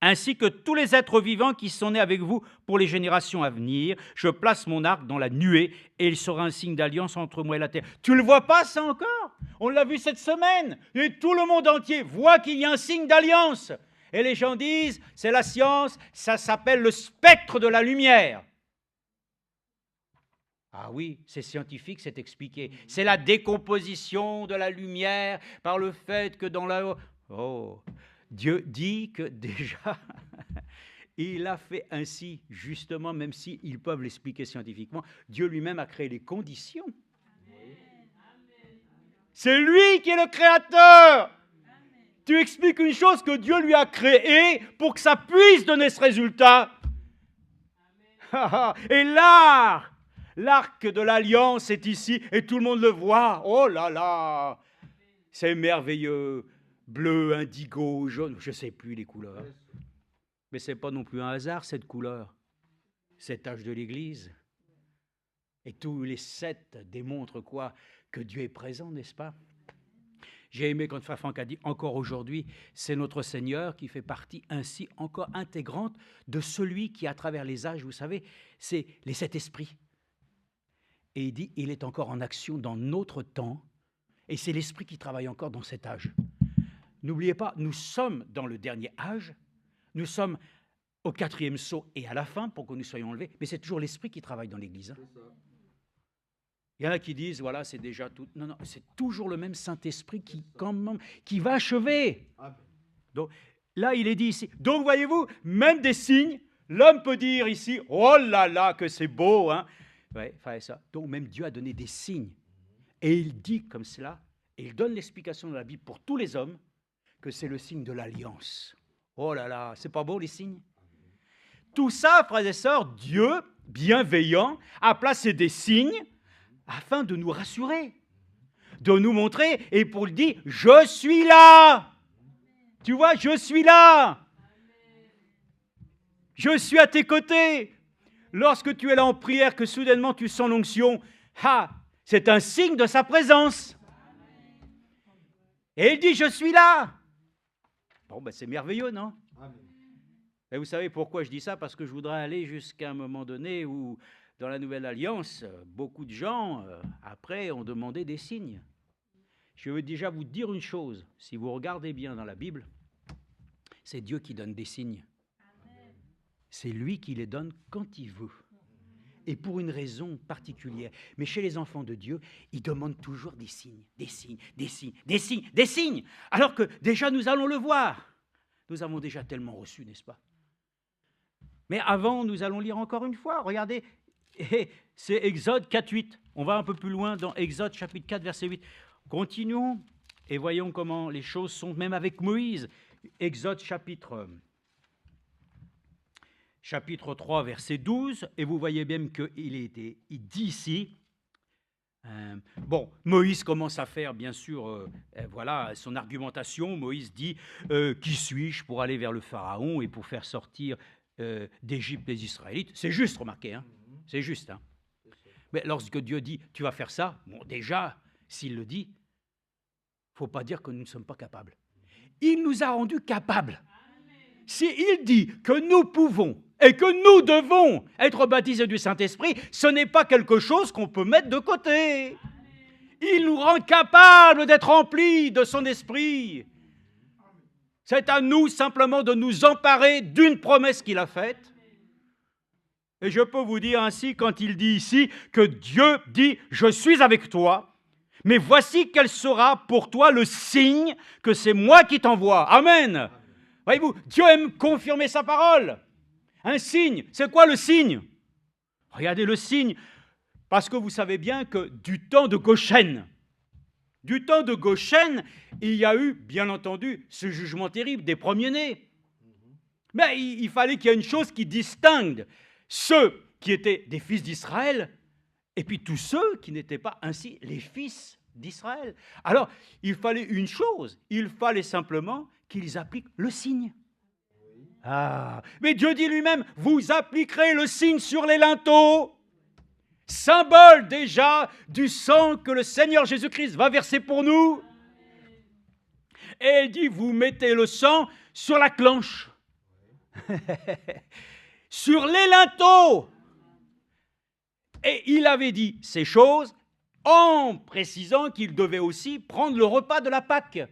[SPEAKER 3] ainsi que tous les êtres vivants qui sont nés avec vous pour les générations à venir. Je place mon arc dans la nuée et il sera un signe d'alliance entre moi et la terre. Tu ne le vois pas ça encore? On l'a vu cette semaine. Et tout le monde entier voit qu'il y a un signe d'alliance. Et les gens disent, c'est la science, ça s'appelle le spectre de la lumière. Ah oui, c'est scientifique, c'est expliqué. C'est la décomposition de la lumière par le fait que dans la... Oh, Dieu dit que déjà, il a fait ainsi, justement, même s'ils peuvent l'expliquer scientifiquement, Dieu lui-même a créé les conditions. C'est lui qui est le créateur. Tu expliques une chose que Dieu lui a créée pour que ça puisse donner ce résultat. Et l'arc de l'alliance est ici et tout le monde le voit. Oh là là, c'est merveilleux. Bleu, indigo, jaune, je ne sais plus les couleurs. Mais ce n'est pas non plus un hasard, cette couleur, cet âge de l'Église. Et tous les 7 démontrent quoi? Que Dieu est présent, n'est-ce pas? J'ai aimé quand Frère Franck a dit, encore aujourd'hui, c'est notre Seigneur qui fait partie ainsi encore intégrante de celui qui, à travers les âges, vous savez, c'est les 7 esprits. Et il dit, il est encore en action dans notre temps, et c'est l'Esprit qui travaille encore dans cet âge. N'oubliez pas, nous sommes dans le dernier âge, nous sommes au 4e sceau et à la fin pour que nous soyons enlevés, mais c'est toujours l'Esprit qui travaille dans l'Église. Il y en a qui disent, voilà, c'est déjà tout. Non, non, c'est toujours le même Saint-Esprit qui va achever. Donc, là, il est dit ici. Donc, voyez-vous, même des signes, l'homme peut dire ici, oh là là, que c'est beau, hein. Ouais, ça. Donc, même Dieu a donné des signes. Et il dit comme cela, et il donne l'explication de la Bible pour tous les hommes, que c'est le signe de l'alliance. Oh là là, c'est pas beau les signes? Tout ça, frères et sœurs, Dieu, bienveillant, a placé des signes afin de nous rassurer, de nous montrer, et pour le dire, je suis là. Tu vois, je suis là. Je suis à tes côtés. Lorsque tu es là en prière, que soudainement tu sens l'onction, c'est un signe de sa présence. Et il dit, je suis là. Bon, c'est merveilleux, non? Et vous savez pourquoi je dis ça? Parce que je voudrais aller jusqu'à un moment donné où, dans la Nouvelle Alliance, beaucoup de gens, après, ont demandé des signes. Je veux déjà vous dire une chose, si vous regardez bien dans la Bible, c'est Dieu qui donne des signes. C'est lui qui les donne quand il veut. Et pour une raison particulière. Mais chez les enfants de Dieu, ils demandent toujours des signes, des signes, des signes, des signes, des signes. Alors que déjà, nous allons le voir. Nous avons déjà tellement reçu, n'est-ce pas? Mais avant, nous allons lire encore une fois. Regardez, c'est Exode 4, 8. On va un peu plus loin dans Exode chapitre 4, verset 8. Continuons et voyons comment les choses sont, même avec Moïse. Exode chapitre 3, verset 12, et vous voyez même qu'il dit ici, Moïse commence à faire, bien sûr, voilà son argumentation. Moïse dit, qui suis-je pour aller vers le Pharaon et pour faire sortir d'Égypte les Israélites? C'est juste, remarquez, hein, c'est juste. Hein. Mais lorsque Dieu dit, tu vas faire ça, bon, déjà, s'il le dit, il ne faut pas dire que nous ne sommes pas capables. Il nous a rendus capables. S'il dit que nous pouvons et que nous devons être baptisés du Saint-Esprit, ce n'est pas quelque chose qu'on peut mettre de côté. Il nous rend capables d'être remplis de son esprit. C'est à nous simplement de nous emparer d'une promesse qu'il a faite. Et je peux vous dire ainsi, quand il dit ici que Dieu dit « Je suis avec toi, mais voici quel sera pour toi le signe que c'est moi qui t'envoie. » Amen. Voyez-vous, Dieu aime confirmer sa parole. Un signe, c'est quoi le signe? Regardez le signe, parce que vous savez bien que du temps de Goshen, il y a eu, bien entendu, ce jugement terrible des premiers-nés. Mais il fallait qu'il y ait une chose qui distingue ceux qui étaient des fils d'Israël et puis tous ceux qui n'étaient pas ainsi les fils d'Israël. Alors, il fallait une chose, il fallait simplement qu'ils appliquent le signe. Ah, mais Dieu dit lui-même, vous appliquerez le signe sur les linteaux, symbole déjà du sang que le Seigneur Jésus-Christ va verser pour nous. Et il dit, vous mettez le sang sur la clenche, sur les linteaux. Et il avait dit ces choses en précisant qu'il devait aussi prendre le repas de la Pâque.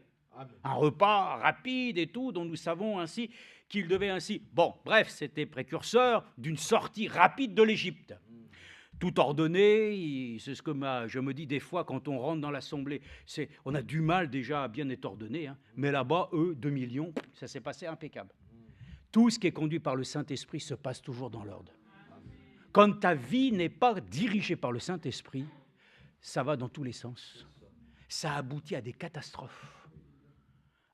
[SPEAKER 3] Un repas rapide et tout, dont nous savons ainsi qu'il devait ainsi... Bon, bref, c'était précurseur d'une sortie rapide de l'Égypte. Tout ordonné, c'est ce que je me dis des fois quand on rentre dans l'assemblée. On a du mal déjà à bien être ordonné, hein, mais là-bas, eux, 2 millions, ça s'est passé impeccable. Tout ce qui est conduit par le Saint-Esprit se passe toujours dans l'ordre. Quand ta vie n'est pas dirigée par le Saint-Esprit, ça va dans tous les sens. Ça aboutit à des catastrophes.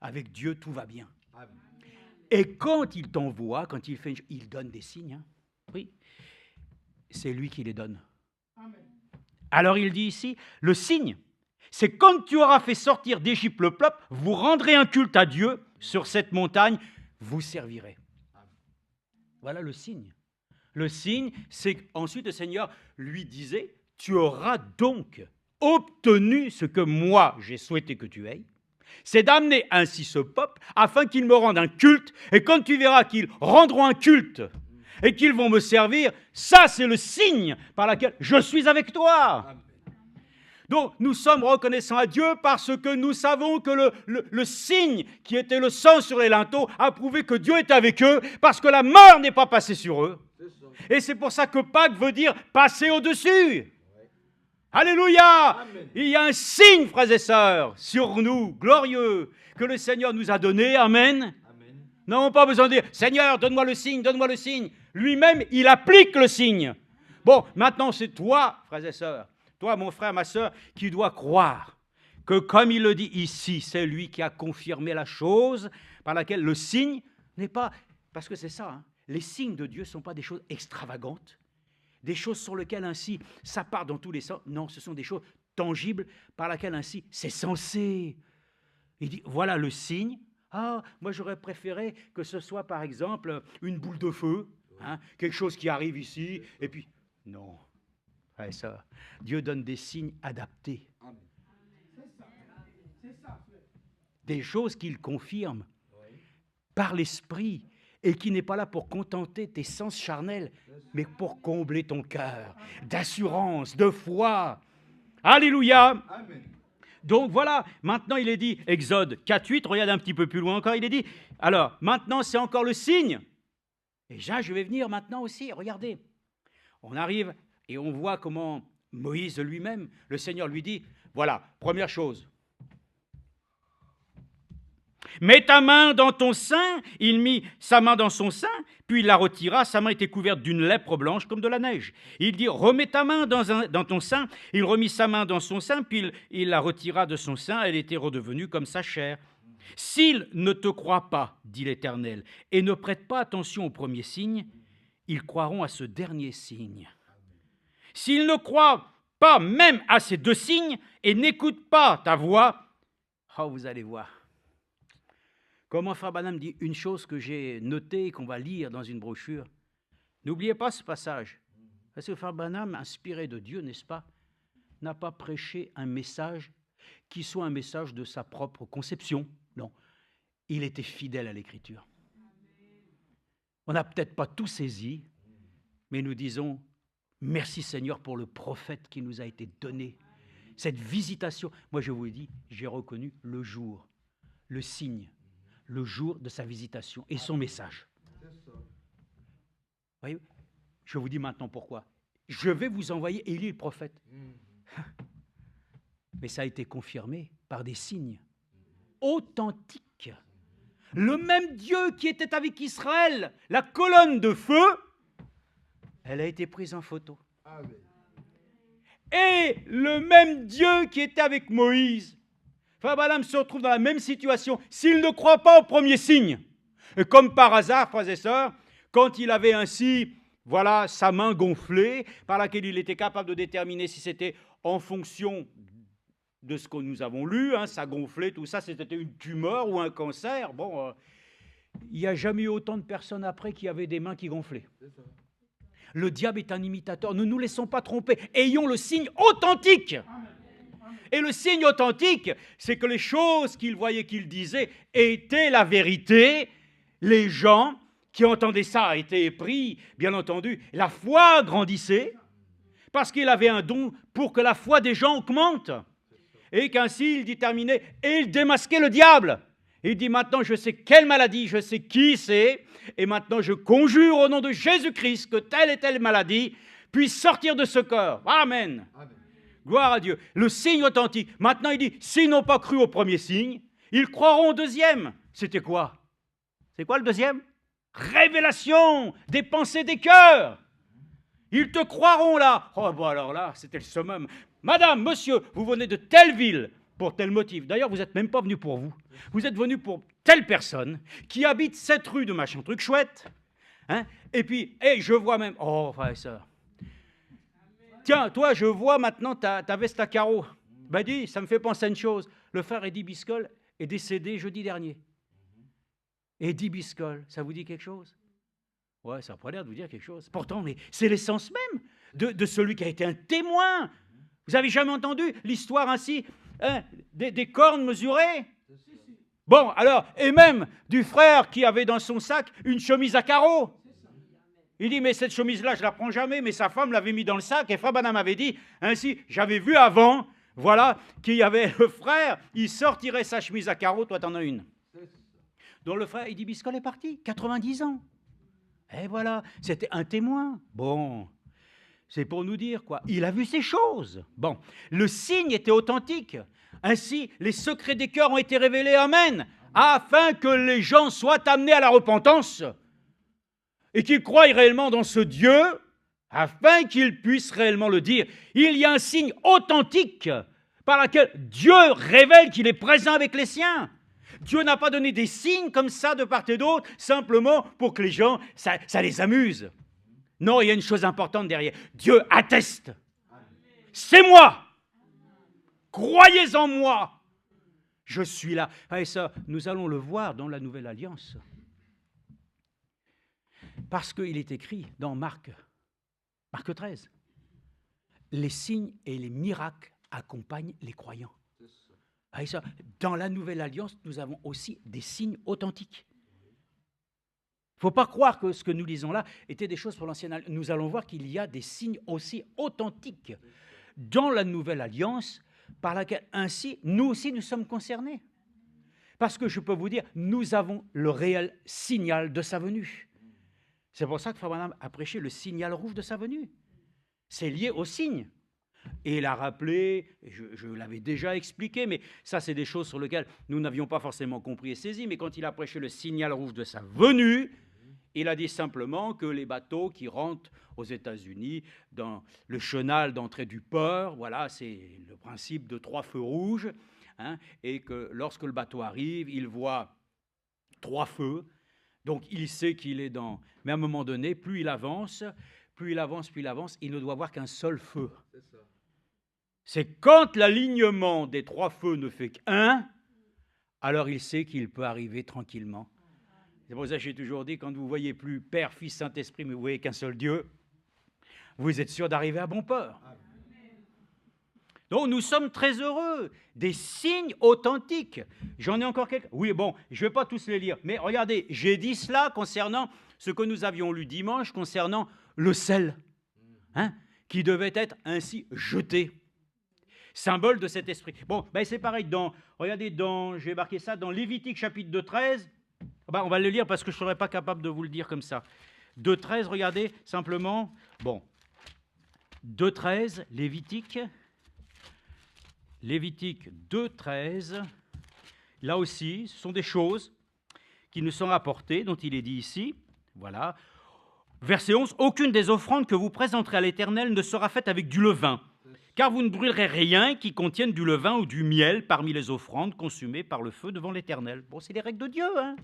[SPEAKER 3] Avec Dieu, tout va bien. Et quand il t'envoie, quand il donne des signes, hein, oui, c'est lui qui les donne. Alors il dit ici, le signe, c'est quand tu auras fait sortir d'Égypte le peuple, vous rendrez un culte à Dieu sur cette montagne, vous servirez. Voilà le signe. Le signe, c'est qu'ensuite le Seigneur lui disait, tu auras donc obtenu ce que moi j'ai souhaité que tu aies. C'est d'amener ainsi ce peuple afin qu'ils me rendent un culte. Et quand tu verras qu'ils rendront un culte et qu'ils vont me servir, ça c'est le signe par lequel je suis avec toi. Donc nous sommes reconnaissants à Dieu parce que nous savons que le signe qui était le sang sur les linteaux a prouvé que Dieu est avec eux parce que la mort n'est pas passée sur eux. Et c'est pour ça que Pâques veut dire passer au-dessus. Alléluia! Amen. Il y a un signe, frères et sœurs, sur nous, glorieux, que le Seigneur nous a donné. Amen. Amen. Nous n'avons pas besoin de dire, Seigneur, donne-moi le signe, donne-moi le signe. Lui-même, il applique le signe. Bon, maintenant, c'est toi, frères et sœurs, toi, mon frère, ma sœur, qui dois croire que, comme il le dit ici, c'est lui qui a confirmé la chose par laquelle le signe n'est pas... Parce que c'est ça, hein, les signes de Dieu ne sont pas des choses extravagantes, des choses sur lesquelles ainsi ça part dans tous les sens. Non, ce sont des choses tangibles par lesquelles ainsi c'est censé. Il dit, voilà le signe. Ah, moi j'aurais préféré que ce soit par exemple une boule de feu, hein, quelque chose qui arrive ici, et puis, non. Ouais, ça, Dieu donne des signes adaptés. Des choses qu'il confirme par l'Esprit. et qui n'est pas là pour contenter tes sens charnels, mais pour combler ton cœur d'assurance, de foi. Alléluia. Donc voilà, maintenant il est dit, Exode 4.8, regarde un petit peu plus loin encore, il est dit, alors maintenant c'est encore le signe. Et là je vais venir maintenant aussi, regardez. On arrive et on voit comment Moïse lui-même, le Seigneur lui dit, voilà, première chose. Mets ta main dans ton sein. Il mit sa main dans son sein, puis il la retira. Sa main était couverte d'une lèpre blanche comme de la neige. Il dit, remets ta main dans ton sein. Il remit sa main dans son sein, puis il la retira de son sein. Elle était redevenue comme sa chair. S'ils ne te croient pas, dit l'Éternel, et ne prêtent pas attention au premier signe, ils croiront à ce dernier signe. S'ils ne croient pas même à ces deux signes et n'écoutent pas ta voix, oh, vous allez voir. Comment Frère Branham dit une chose que j'ai notée et qu'on va lire dans une brochure. N'oubliez pas ce passage. Parce que Frère Branham, inspiré de Dieu, n'est-ce pas, n'a pas prêché un message qui soit un message de sa propre conception. Non, il était fidèle à l'Écriture. On n'a peut-être pas tout saisi, mais nous disons merci Seigneur pour le prophète qui nous a été donné. Cette visitation, moi je vous le dis, j'ai reconnu le jour, le signe, le jour de sa visitation et son message. Vous voyez, je vous dis maintenant pourquoi. Je vais vous envoyer Élie le prophète. Mais ça a été confirmé par des signes authentiques. Le même Dieu qui était avec Israël, la colonne de feu, elle a été prise en photo. Et le même Dieu qui était avec Moïse, Frère Branham se retrouve dans la même situation s'il ne croit pas au premier signe. Et comme par hasard, frères et sœurs, quand il avait ainsi, voilà, sa main gonflée, par laquelle il était capable de déterminer si c'était en fonction de ce que nous avons lu, hein, ça gonflait, tout ça, c'était une tumeur ou un cancer. Bon, il n'y a jamais eu autant de personnes après qui avaient des mains qui gonflaient. Le diable est un imitateur. Ne nous laissons pas tromper. Ayons le signe authentique. Et le signe authentique, c'est que les choses qu'il voyait, qu'il disait, étaient la vérité. Les gens qui entendaient ça étaient épris, bien entendu. La foi grandissait parce qu'il avait un don pour que la foi des gens augmente. Et qu'ainsi, il déterminait et il démasquait le diable. Il dit maintenant, je sais quelle maladie, je sais qui c'est, et maintenant je conjure au nom de Jésus-Christ que telle et telle maladie puisse sortir de ce corps. Amen. Amen. Gloire à Dieu. Le signe authentique. Maintenant, il dit, s'ils n'ont pas cru au premier signe, ils croiront au deuxième. C'était quoi? C'est quoi le deuxième? Révélation des pensées des cœurs. Ils te croiront là. Oh, bon alors là, c'était le summum. Madame, monsieur, vous venez de telle ville pour tel motif. D'ailleurs, vous n'êtes même pas venu pour vous. Vous êtes venu pour telle personne qui habite cette rue de machin truc chouette. Hein? Et puis, je vois même... Oh, frère et sœur. Tiens, toi, je vois maintenant ta veste à carreaux. Ben dis, ça me fait penser à une chose. Le frère Eddie Biscoll est décédé jeudi dernier. Eddie Biscoll, ça vous dit quelque chose? Ouais, ça n'a pas l'air de vous dire quelque chose. Pourtant, mais c'est l'essence même de celui qui a été un témoin. Vous n'avez jamais entendu l'histoire ainsi, hein, des cornes mesurées? Bon, alors, et même du frère qui avait dans son sac une chemise à carreaux. Il dit, mais cette chemise-là, je ne la prends jamais, mais sa femme l'avait mis dans le sac, et Frère Branham avait dit, ainsi, j'avais vu avant, voilà, qu'il y avait le frère, il sortirait sa chemise à carreaux, toi, t'en as une. Donc le frère, il dit, Biscoll est parti, 90 ans. Et voilà, c'était un témoin. Bon, c'est pour nous dire quoi? Il a vu ces choses. Bon, le signe était authentique. Ainsi, les secrets des cœurs ont été révélés, amen, afin que les gens soient amenés à la repentance et qu'ils croient réellement dans ce Dieu, afin qu'ils puissent réellement le dire. Il y a un signe authentique par lequel Dieu révèle qu'il est présent avec les siens. Dieu n'a pas donné des signes comme ça de part et d'autre, simplement pour que les gens, ça les amuse. Non, il y a une chose importante derrière. Dieu atteste. C'est moi. Croyez en moi. Je suis là. Et ça, nous allons le voir dans la Nouvelle Alliance. Parce qu'il est écrit dans Marc 13, les signes et les miracles accompagnent les croyants. Et ça, dans la Nouvelle Alliance, nous avons aussi des signes authentiques. Il faut pas croire que ce que nous lisons là était des choses pour l'ancienne alliance. Nous allons voir qu'il y a des signes aussi authentiques dans la nouvelle alliance par laquelle ainsi, nous aussi, nous sommes concernés. Parce que je peux vous dire, nous avons le réel signal de sa venue. C'est pour ça que Frère Branham a prêché le signal rouge de sa venue. C'est lié au signe. Et il a rappelé, je l'avais déjà expliqué, mais ça c'est des choses sur lesquelles nous n'avions pas forcément compris et saisi, mais quand il a prêché le signal rouge de sa venue, il a dit simplement que les bateaux qui rentrent aux États-Unis dans le chenal d'entrée du port, voilà, c'est le principe de 3 feux rouges, hein, et que lorsque le bateau arrive, il voit 3 feux, donc il sait qu'il est dans... Mais à un moment donné, plus il avance, il ne doit voir qu'un seul feu. C'est quand l'alignement des 3 feux ne fait qu'un, alors il sait qu'il peut arriver tranquillement. C'est pour ça que j'ai toujours dit, quand vous ne voyez plus Père, Fils, Saint-Esprit, mais vous voyez qu'un seul Dieu, vous êtes sûr d'arriver à bon port. Donc nous sommes très heureux, des signes authentiques. J'en ai encore quelques. Oui, bon, je ne vais pas tous les lire, mais regardez, j'ai dit cela concernant ce que nous avions lu dimanche, concernant le sel, hein, qui devait être ainsi jeté. Symbole de cet esprit. Bon, ben c'est pareil, regardez, j'ai marqué ça dans Lévitique chapitre 2:13. Ben, on va le lire parce que je ne serais pas capable de vous le dire comme ça. 2:13, regardez, simplement. Bon, 2:13, Lévitique 2:13. Là aussi, ce sont des choses qui nous sont rapportées, dont il est dit ici. Voilà. Verset 11, « Aucune des offrandes que vous présenterez à l'Éternel ne sera faite avec du levain, car vous ne brûlerez rien qui contienne du levain ou du miel parmi les offrandes consumées par le feu devant l'Éternel. » Bon, c'est les règles de Dieu, hein.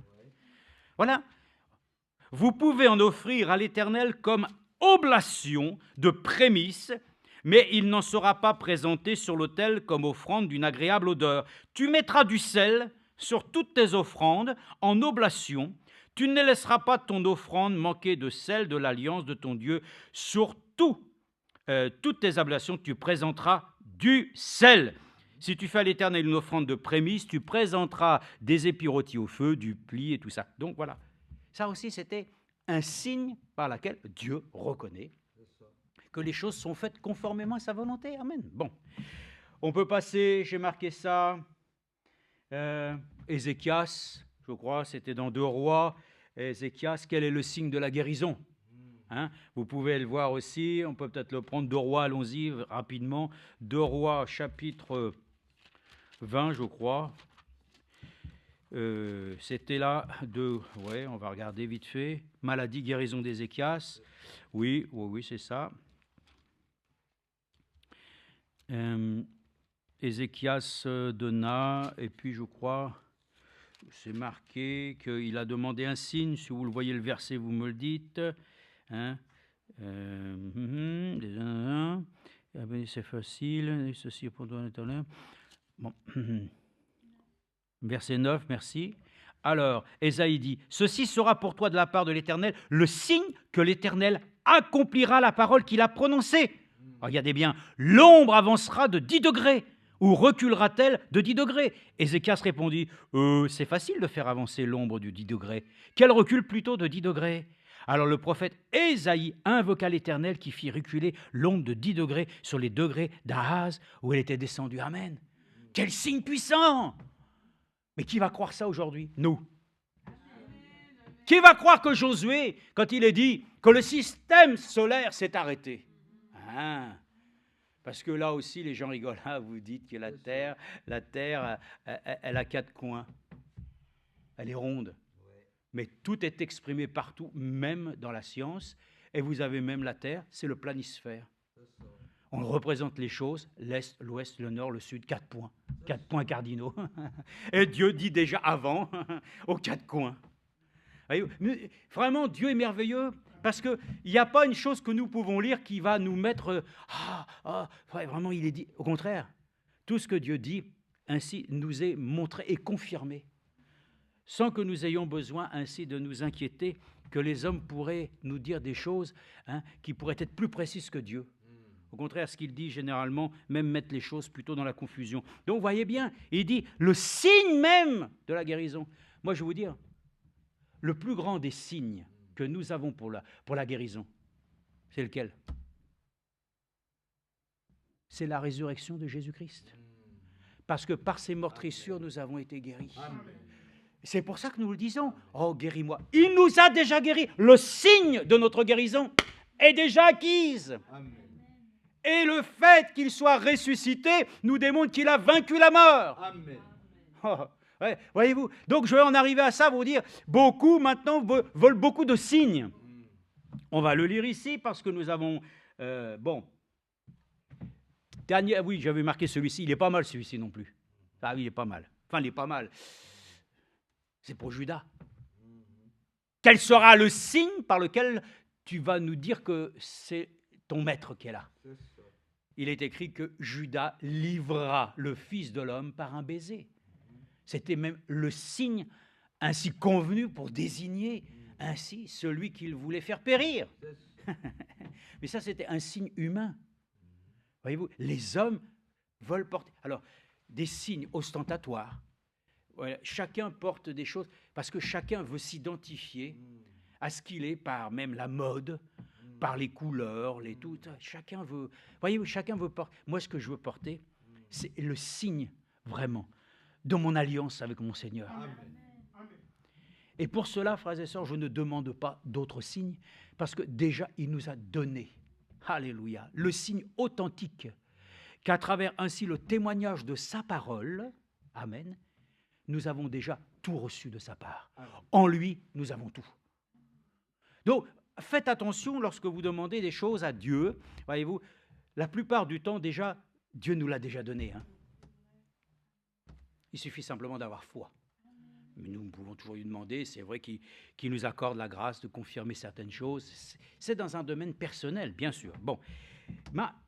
[SPEAKER 3] Voilà. Vous pouvez en offrir à l'Éternel comme oblation de prémices, mais il n'en sera pas présenté sur l'autel comme offrande d'une agréable odeur. Tu mettras du sel sur toutes tes offrandes en oblation. Tu ne laisseras pas ton offrande manquer de sel de l'alliance de ton Dieu. Sur toutes tes oblations, tu présenteras du sel. Si tu fais à l'Éternel une offrande de prémices, tu présenteras des épis rôtis au feu, du pli et tout ça. Donc voilà, ça aussi c'était un signe par lequel Dieu reconnaît que les choses sont faites conformément à sa volonté. Amen. Bon, on peut passer, j'ai marqué ça, Ézéchias, je crois, c'était dans 2 Rois. Ézéchias, quel est le signe de la guérison? Hein, vous pouvez le voir aussi, on peut peut-être le prendre. 2 Rois, allons-y rapidement. 2 Rois, chapitre 20, je crois. C'était là ouais, on va regarder vite fait. Maladie, guérison d'Ézéchias. Oui, c'est ça. Ézéchias donna, et puis je crois, c'est marqué qu'il a demandé un signe. Si vous le voyez le verset, vous me le dites. Hein, c'est facile, ceci pour toi, bon. Verset 9, merci. Alors, Ésaïe dit, « Ceci sera pour toi de la part de l'Éternel le signe que l'Éternel accomplira la parole qu'il a prononcée. » Regardez bien, « L'ombre avancera de 10 degrés, ou reculera-t-elle de 10 degrés ?» Ézéchias répondit, « C'est facile de faire avancer l'ombre de 10 degrés. Qu'elle recule plutôt de 10 degrés. » Alors le prophète Ésaïe invoqua l'Éternel qui fit reculer l'ombre de 10 degrés sur les degrés d'Ahaz où elle était descendue. Amen. Quel signe puissant! Mais qui va croire ça aujourd'hui? Nous. Qui va croire que Josué, quand il est dit que le système solaire s'est arrêté? Hein? Parce que là aussi, les gens rigolent. Ah, vous dites que la Terre, elle a 4 coins. Elle est ronde. Mais tout est exprimé partout, même dans la science. Et vous avez même la Terre, c'est le planisphère. On représente les choses, l'Est, l'Ouest, le Nord, le Sud, 4 points. 4 points cardinaux. Et Dieu dit déjà avant, aux 4 coins. Mais vraiment, Dieu est merveilleux, parce qu'il n'y a pas une chose que nous pouvons lire qui va nous mettre... vraiment, il est dit. Au contraire, tout ce que Dieu dit, ainsi, nous est montré et confirmé, sans que nous ayons besoin ainsi de nous inquiéter que les hommes pourraient nous dire des choses qui pourraient être plus précises que Dieu. Au contraire, ce qu'il dit généralement, même mettre les choses plutôt dans la confusion. Donc, vous voyez bien, il dit le signe même de la guérison. Moi, je vais vous dire, le plus grand des signes que nous avons pour la guérison, c'est lequel? C'est la résurrection de Jésus-Christ. Parce que par ses meurtrissures, nous avons été guéris. C'est pour ça que nous le disons. Oh, guéris-moi. Il nous a déjà guéris. Le signe de notre guérison est déjà acquise. Et le fait qu'il soit ressuscité nous démontre qu'il a vaincu la mort.
[SPEAKER 2] Amen.
[SPEAKER 3] Oh, ouais, voyez-vous. Donc je vais en arriver à ça, vous dire, beaucoup maintenant veulent beaucoup de signes. On va le lire ici parce que nous avons... Dernier, oui, j'avais marqué celui-ci. Il n'est pas mal, celui-ci non plus. Ah oui, il est pas mal. Enfin, il est pas mal. C'est pour Judas. Quel sera le signe par lequel tu vas nous dire que c'est ton maître qui est là? Il est écrit que Judas livrera le Fils de l'homme par un baiser. C'était même le signe ainsi convenu pour désigner ainsi celui qu'il voulait faire périr. Mais ça, c'était un signe humain. Voyez-vous, les hommes veulent porter... Alors, des signes ostentatoires. Voilà, chacun porte des choses parce que chacun veut s'identifier à ce qu'il est par même la mode, par les couleurs, les tout. Chacun veut... Voyez-vous, chacun veut porter... Moi, ce que je veux porter, c'est le signe, vraiment, de mon alliance avec mon Seigneur. Amen. Et pour cela, frères et sœurs, je ne demande pas d'autres signes parce que déjà, il nous a donné, alléluia, le signe authentique qu'à travers ainsi le témoignage de sa parole, amen, nous avons déjà tout reçu de sa part. Amen. En lui, nous avons tout. Donc, faites attention lorsque vous demandez des choses à Dieu. Voyez-vous, la plupart du temps, déjà, Dieu nous l'a déjà donné. Hein. Il suffit simplement d'avoir foi. Mais nous pouvons toujours lui demander, c'est vrai qu'il nous accorde la grâce de confirmer certaines choses. C'est dans un domaine personnel, bien sûr. Bon,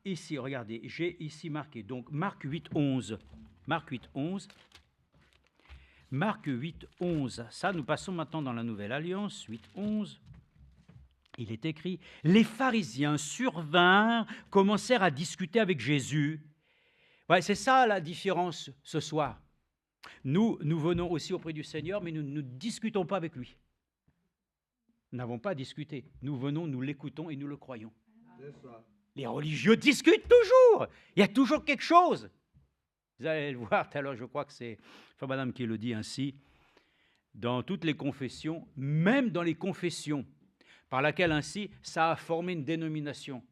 [SPEAKER 3] ici, regardez, j'ai ici marqué, donc Marc 8, 11. Marc 8, 11. Marc 8, 11. Ça, nous passons maintenant dans la Nouvelle Alliance, 8, 11. Il est écrit, les pharisiens survinrent, commencèrent à discuter avec Jésus. Ouais, c'est ça la différence ce soir. Nous venons aussi auprès du Seigneur, mais nous ne discutons pas avec lui. Nous n'avons pas discuté. Nous venons, nous l'écoutons et nous le croyons. Les religieux discutent toujours. Il y a toujours quelque chose. Vous allez le voir, alors je crois que c'est Frère Madame qui le dit ainsi. Dans toutes les confessions, même dans les confessions, par laquelle ainsi, ça a formé une dénomination.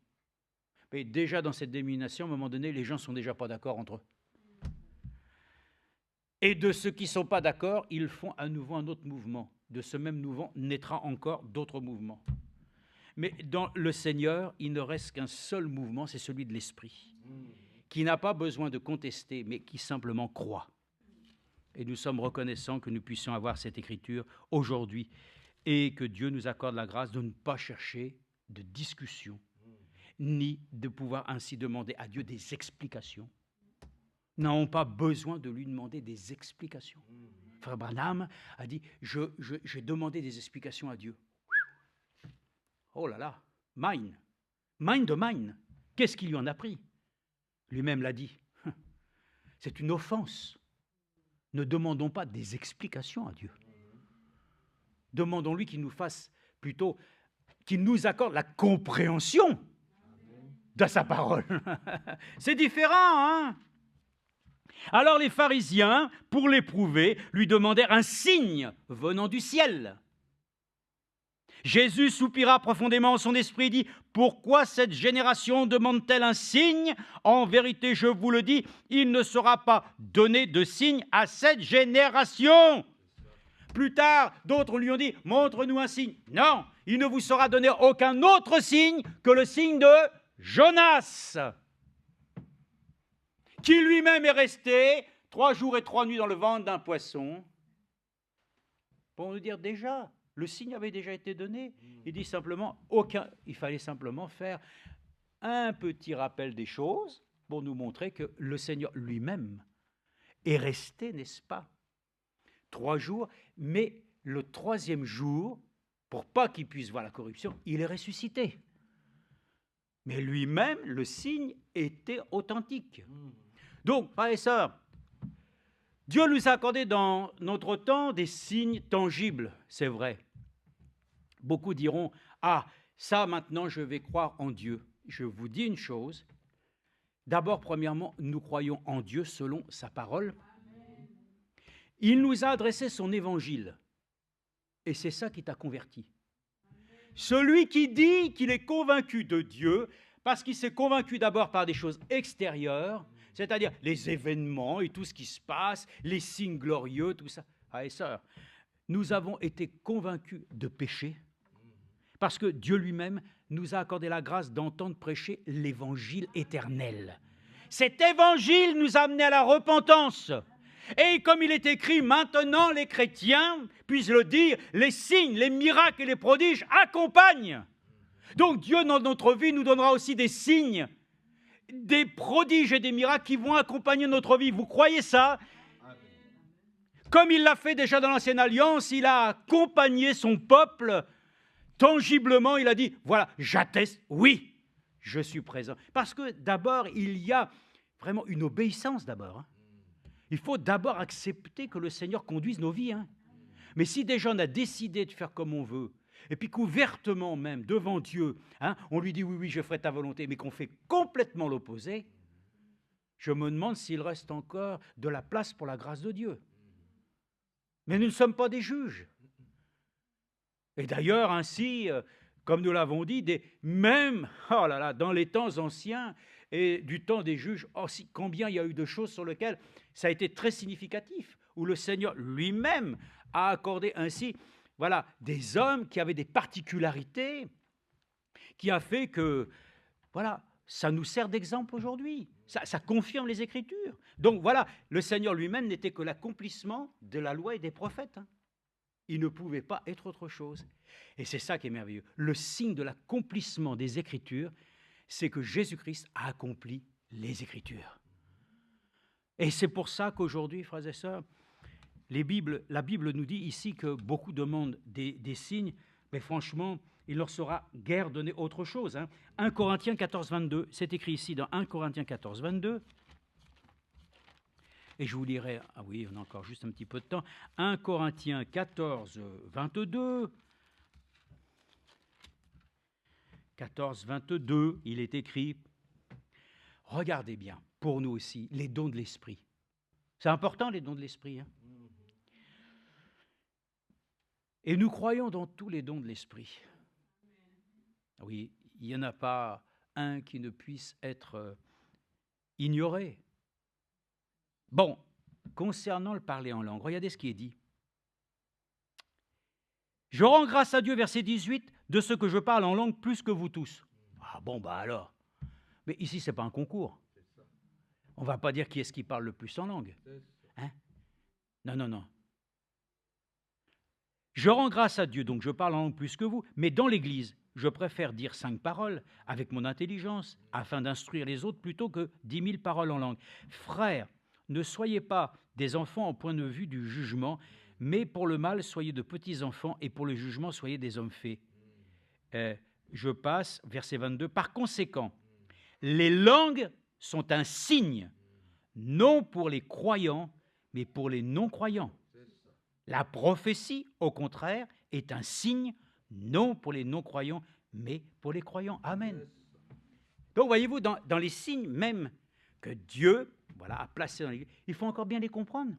[SPEAKER 3] Mais déjà dans cette dénomination, à un moment donné, les gens ne sont déjà pas d'accord entre eux. Et de ceux qui ne sont pas d'accord, ils font à nouveau un autre mouvement. De ce même mouvement naîtra encore d'autres mouvements. Mais dans le Seigneur, il ne reste qu'un seul mouvement, c'est celui de l'Esprit, qui n'a pas besoin de contester, mais qui simplement croit. Et nous sommes reconnaissants que nous puissions avoir cette écriture aujourd'hui et que Dieu nous accorde la grâce de ne pas chercher de discussion, ni de pouvoir ainsi demander à Dieu des explications. Nous n'avons pas besoin de lui demander des explications. Frère Branham a dit, j'ai demandé des explications à Dieu. Oh là là, mine de mine. Qu'est-ce qu'il lui en a pris? Lui-même l'a dit. C'est une offense. Ne demandons pas des explications à Dieu. Demandons-lui qu'il nous fasse plutôt, qu'il nous accorde la compréhension de sa parole. C'est différent, hein? Alors les pharisiens, pour l'éprouver, lui demandèrent un signe venant du ciel. Jésus soupira profondément en son esprit et dit, « Pourquoi cette génération demande-t-elle un signe? En vérité, je vous le dis, il ne sera pas donné de signe à cette génération. » Plus tard, d'autres lui ont dit, « Montre-nous un signe. » Non, il ne vous sera donné aucun autre signe que le signe de Jonas, qui lui-même est resté 3 jours et 3 nuits dans le ventre d'un poisson. Pour nous dire déjà, le signe avait déjà été donné. Il dit simplement, il fallait simplement faire un petit rappel des choses pour nous montrer que le Seigneur lui-même est resté, n'est-ce pas, 3 jours, mais le 3e jour, pour pas qu'il puisse voir la corruption, il est ressuscité. Mais lui-même, le signe était authentique. Donc, frères et sœurs, Dieu nous a accordé dans notre temps des signes tangibles, c'est vrai. Beaucoup diront, ah, ça maintenant je vais croire en Dieu. Je vous dis une chose, d'abord, premièrement, nous croyons en Dieu selon sa parole. Il nous a adressé son évangile, et c'est ça qui t'a converti. Celui qui dit qu'il est convaincu de Dieu, parce qu'il s'est convaincu d'abord par des choses extérieures, c'est-à-dire les événements et tout ce qui se passe, les signes glorieux, tout ça. Frères et sœurs, nous avons été convaincus de péché, parce que Dieu lui-même nous a accordé la grâce d'entendre prêcher l'évangile éternel. Cet évangile nous a amenés à la repentance. Et comme il est écrit, maintenant les chrétiens puissent le dire, les signes, les miracles et les prodiges accompagnent. Donc Dieu dans notre vie nous donnera aussi des signes, des prodiges et des miracles qui vont accompagner notre vie. Vous croyez ça? Comme il l'a fait déjà dans l'Ancienne Alliance, il a accompagné son peuple tangiblement, il a dit, voilà, j'atteste, oui, je suis présent. Parce que d'abord, il y a vraiment une obéissance d'abord. Il faut d'abord accepter que le Seigneur conduise nos vies. Mais si déjà on a décidé de faire comme on veut, et puis qu'ouvertement même, devant Dieu, on lui dit, oui, oui, je ferai ta volonté, mais qu'on fait complètement l'opposé, je me demande s'il reste encore de la place pour la grâce de Dieu. Mais nous ne sommes pas des juges. Et d'ailleurs, ainsi, comme nous l'avons dit, même dans les temps anciens et du temps des juges, combien il y a eu de choses sur lesquelles ça a été très significatif, où le Seigneur lui-même a accordé ainsi, voilà, des hommes qui avaient des particularités, qui a fait que, voilà, ça nous sert d'exemple aujourd'hui. Ça confirme les Écritures. Donc voilà, le Seigneur lui-même n'était que l'accomplissement de la loi et des prophètes. Il ne pouvait pas être autre chose. Et c'est ça qui est merveilleux. Le signe de l'accomplissement des Écritures, c'est que Jésus-Christ a accompli les Écritures. Et c'est pour ça qu'aujourd'hui, frères et sœurs, la Bible nous dit ici que beaucoup demandent des signes, mais franchement, il leur sera guère donné autre chose. 1 Corinthiens 14, 22, c'est écrit ici dans 1 Corinthiens 14, 22. Et je vous lirai, ah oui, on a encore juste un petit peu de temps, 1 Corinthiens 14, 22. 14, 22, il est écrit, regardez bien, pour nous aussi, les dons de l'Esprit. C'est important, les dons de l'Esprit. Et nous croyons dans tous les dons de l'Esprit. Oui, il n'y en a pas un qui ne puisse être ignoré. Bon, concernant le parler en langue, regardez ce qui est dit. Je rends grâce à Dieu, verset 18, de ce que je parle en langue plus que vous tous. Ah bon, bah alors. Mais ici, ce n'est pas un concours. On ne va pas dire qui est-ce qui parle le plus en langue. Non, non, non. Je rends grâce à Dieu, donc je parle en langue plus que vous, mais dans l'Église, je préfère dire 5 paroles avec mon intelligence afin d'instruire les autres plutôt que 10 000 paroles en langue. Frères, ne soyez pas des enfants au point de vue du jugement, mais pour le mal, soyez de petits enfants et pour le jugement, soyez des hommes faits. Je passe, verset 22. Par conséquent, les langues sont un signe, non pour les croyants, mais pour les non-croyants. La prophétie, au contraire, est un signe, non pour les non-croyants, mais pour les croyants. Amen. Donc, voyez-vous, dans les signes même que Dieu a placés dans l'Église, il faut encore bien les comprendre.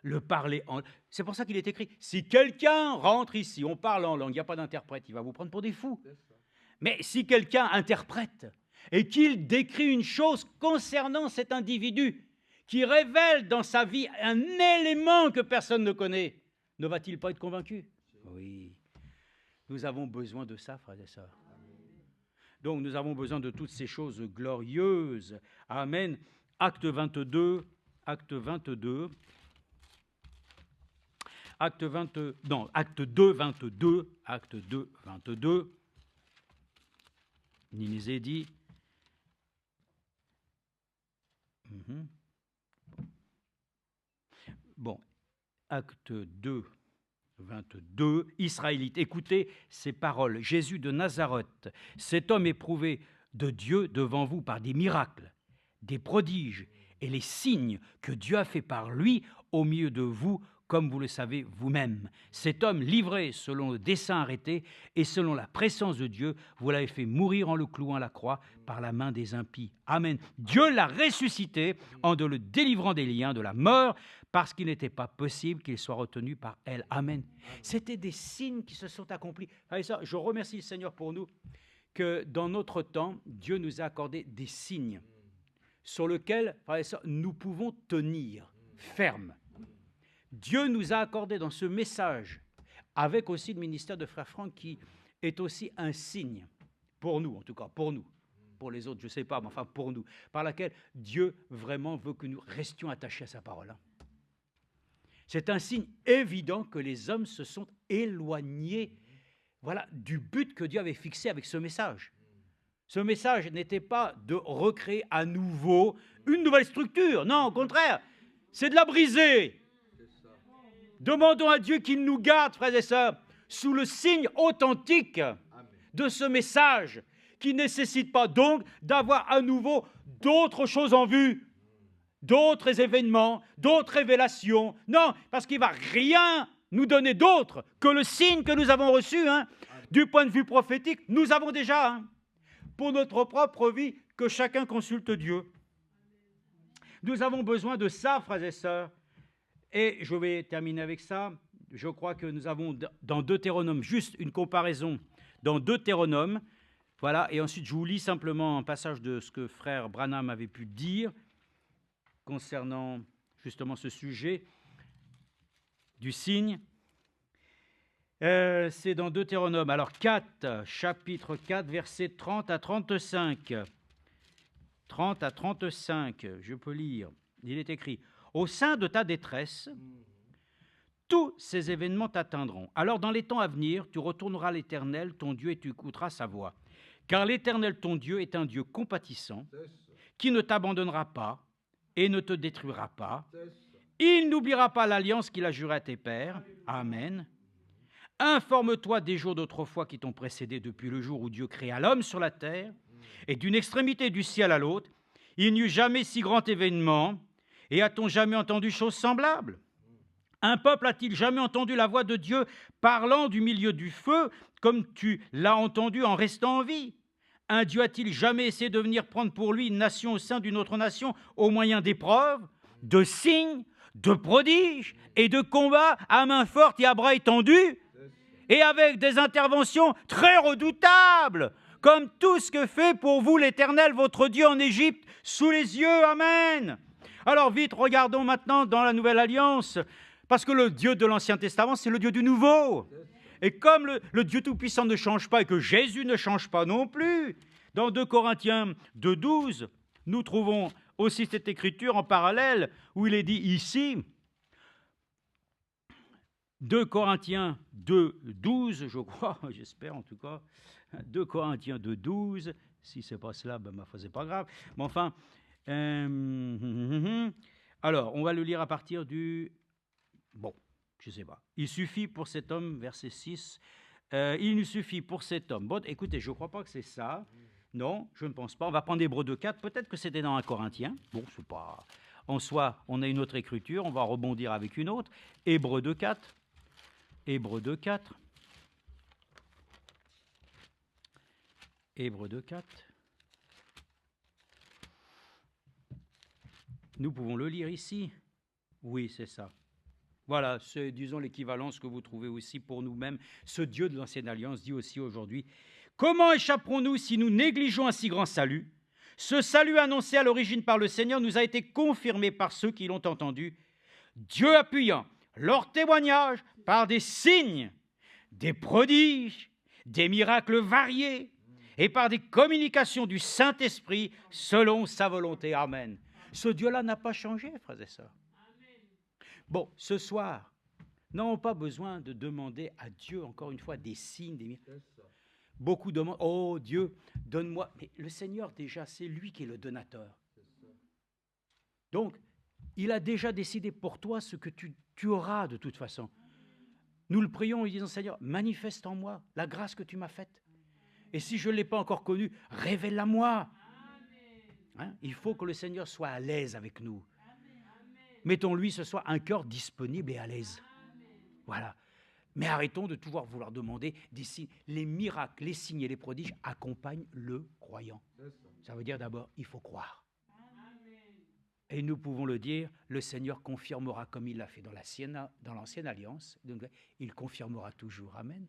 [SPEAKER 3] Le parler en... C'est pour ça qu'il est écrit, si quelqu'un rentre ici, on parle en langue, il n'y a pas d'interprète, il va vous prendre pour des fous. Mais si quelqu'un interprète et qu'il décrit une chose concernant cet individu, qui révèle dans sa vie un élément que personne ne connaît, ne va-t-il pas être convaincu? Oui. Nous avons besoin de ça, frères et sœurs. Donc, nous avons besoin de toutes ces choses glorieuses. Amen. Acte 22. Acte 2, 22. Acte 2, 22. Ninézé dit. Bon, acte 2, 22, Israélites, écoutez ces paroles. Jésus de Nazareth, cet homme éprouvé de Dieu devant vous par des miracles, des prodiges et les signes que Dieu a fait par lui au milieu de vous, comme vous le savez vous-même. Cet homme livré selon le dessein arrêté et selon la présence de Dieu, vous l'avez fait mourir en le clouant à la croix par la main des impies. Amen. Dieu l'a ressuscité en le délivrant des liens de la mort, parce qu'il n'était pas possible qu'il soit retenu par elle. Amen. C'était des signes qui se sont accomplis. Allez, ça, je remercie le Seigneur pour nous, que dans notre temps, Dieu nous a accordé des signes sur lesquels nous pouvons tenir ferme. Dieu nous a accordé dans ce message, avec aussi le ministère de Frère Franck, qui est aussi un signe, pour nous en tout cas, pour nous, pour les autres, je ne sais pas, mais enfin pour nous, par laquelle Dieu vraiment veut que nous restions attachés à sa parole. C'est un signe évident que les hommes se sont éloignés, voilà, du but que Dieu avait fixé avec ce message. Ce message n'était pas de recréer à nouveau une nouvelle structure, non, au contraire, c'est de la briser. Demandons à Dieu qu'il nous garde, frères et sœurs, sous le signe authentique de ce message, qui ne nécessite pas donc d'avoir à nouveau d'autres choses en vue, d'autres événements, d'autres révélations. Non, parce qu'il ne va rien nous donner d'autre que le signe que nous avons reçu. Du point de vue prophétique, nous avons déjà, pour notre propre vie, que chacun consulte Dieu. Nous avons besoin de ça, frères et sœurs. Et je vais terminer avec ça. Je crois que nous avons dans Deutéronome, juste une comparaison, dans Deutéronome, voilà, et ensuite je vous lis simplement un passage de ce que frère Branham avait pu dire concernant justement ce sujet du signe. C'est dans Deutéronome, alors 4, chapitre 4, versets 30 à 35. 30 à 35, je peux lire. Il est écrit: au sein de ta détresse, tous ces événements t'atteindront. Alors, dans les temps à venir, tu retourneras à l'Éternel, ton Dieu, et tu écouteras sa voix. Car l'Éternel, ton Dieu, est un Dieu compatissant, qui ne t'abandonnera pas et ne te détruira pas. Il n'oubliera pas l'alliance qu'il a jurée à tes pères. Amen. Informe-toi des jours d'autrefois qui t'ont précédé depuis le jour où Dieu créa l'homme sur la terre, et d'une extrémité du ciel à l'autre, il n'y eut jamais si grand événement. Et a-t-on jamais entendu chose semblable? Un peuple a-t-il jamais entendu la voix de Dieu parlant du milieu du feu, comme tu l'as entendu en restant en vie? Un Dieu a-t-il jamais essayé de venir prendre pour lui une nation au sein d'une autre nation au moyen d'épreuves, de signes, de prodiges et de combats à main forte et à bras étendus, et avec des interventions très redoutables, comme tout ce que fait pour vous l'Éternel, votre Dieu en Égypte, sous les yeux? Amen. Alors vite, regardons maintenant dans la Nouvelle Alliance, parce que le Dieu de l'Ancien Testament, c'est le Dieu du Nouveau. Et comme le Dieu Tout-Puissant ne change pas et que Jésus ne change pas non plus, dans 2 Corinthiens 2,12, nous trouvons aussi cette écriture en parallèle où il est dit ici, 2 Corinthiens 2,12, je crois, j'espère en tout cas, 2 Corinthiens 2,12, si ce n'est pas cela, ben, ma foi, c'est pas grave, mais enfin, alors, on va le lire à partir du... Bon, je ne sais pas. Il suffit pour cet homme, verset 6, il nous suffit pour cet homme. Bon, écoutez, je ne crois pas que c'est ça. Non, je ne pense pas. On va prendre Hébreux 2,4. Peut-être que c'était dans 1 Corinthien. Bon, c'est pas... En soi, on a une autre écriture. On va rebondir avec une autre. Hébreux 2,4. Hébreux 2,4. Hébreux 2,4. Nous pouvons le lire ici. Oui, c'est ça. Voilà, c'est, disons, l'équivalence que vous trouvez aussi pour nous-mêmes. Ce Dieu de l'Ancienne Alliance dit aussi aujourd'hui: comment échapperons-nous si nous négligeons un si grand salut? Ce salut annoncé à l'origine par le Seigneur nous a été confirmé par ceux qui l'ont entendu, Dieu appuyant leur témoignage par des signes, des prodiges, des miracles variés et par des communications du Saint-Esprit selon sa volonté. Amen. Ce Dieu-là n'a pas changé, frères et sœurs. Bon, ce soir, nous n'avons pas besoin de demander à Dieu, encore une fois, des signes, des miracles. Beaucoup demandent: oh Dieu, donne-moi. Mais le Seigneur, déjà, c'est lui qui est le donateur. Donc, il a déjà décidé pour toi ce que tu auras de toute façon. Nous le prions en lui disant: Seigneur, manifeste en moi la grâce que tu m'as faite. Et si je ne l'ai pas encore connue, révèle-la-moi. Hein? Il faut que le Seigneur soit à l'aise avec nous. Mettons-lui ce soir un cœur disponible et à l'aise. Voilà. Mais arrêtons de toujours vouloir demander des signes. Les miracles, les signes et les prodiges accompagnent le croyant. Ça veut dire d'abord, il faut croire. Et nous pouvons le dire, le Seigneur confirmera comme il l'a fait dans l'Ancienne Alliance. Donc, il confirmera toujours. Amen.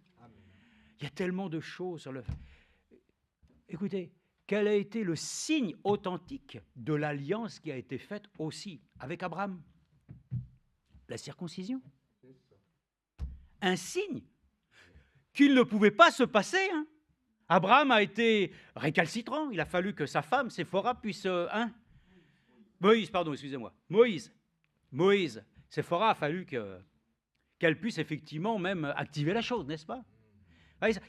[SPEAKER 3] Il y a tellement de choses sur le... Écoutez, quel a été le signe authentique de l'alliance qui a été faite aussi avec Abraham? La circoncision. Un signe qu'il ne pouvait pas se passer. Hein. Abraham a été récalcitrant. Il a fallu que sa femme, Séphora, puisse... Moïse, Séphora a fallu qu'elle puisse effectivement même activer la chose, n'est-ce pas?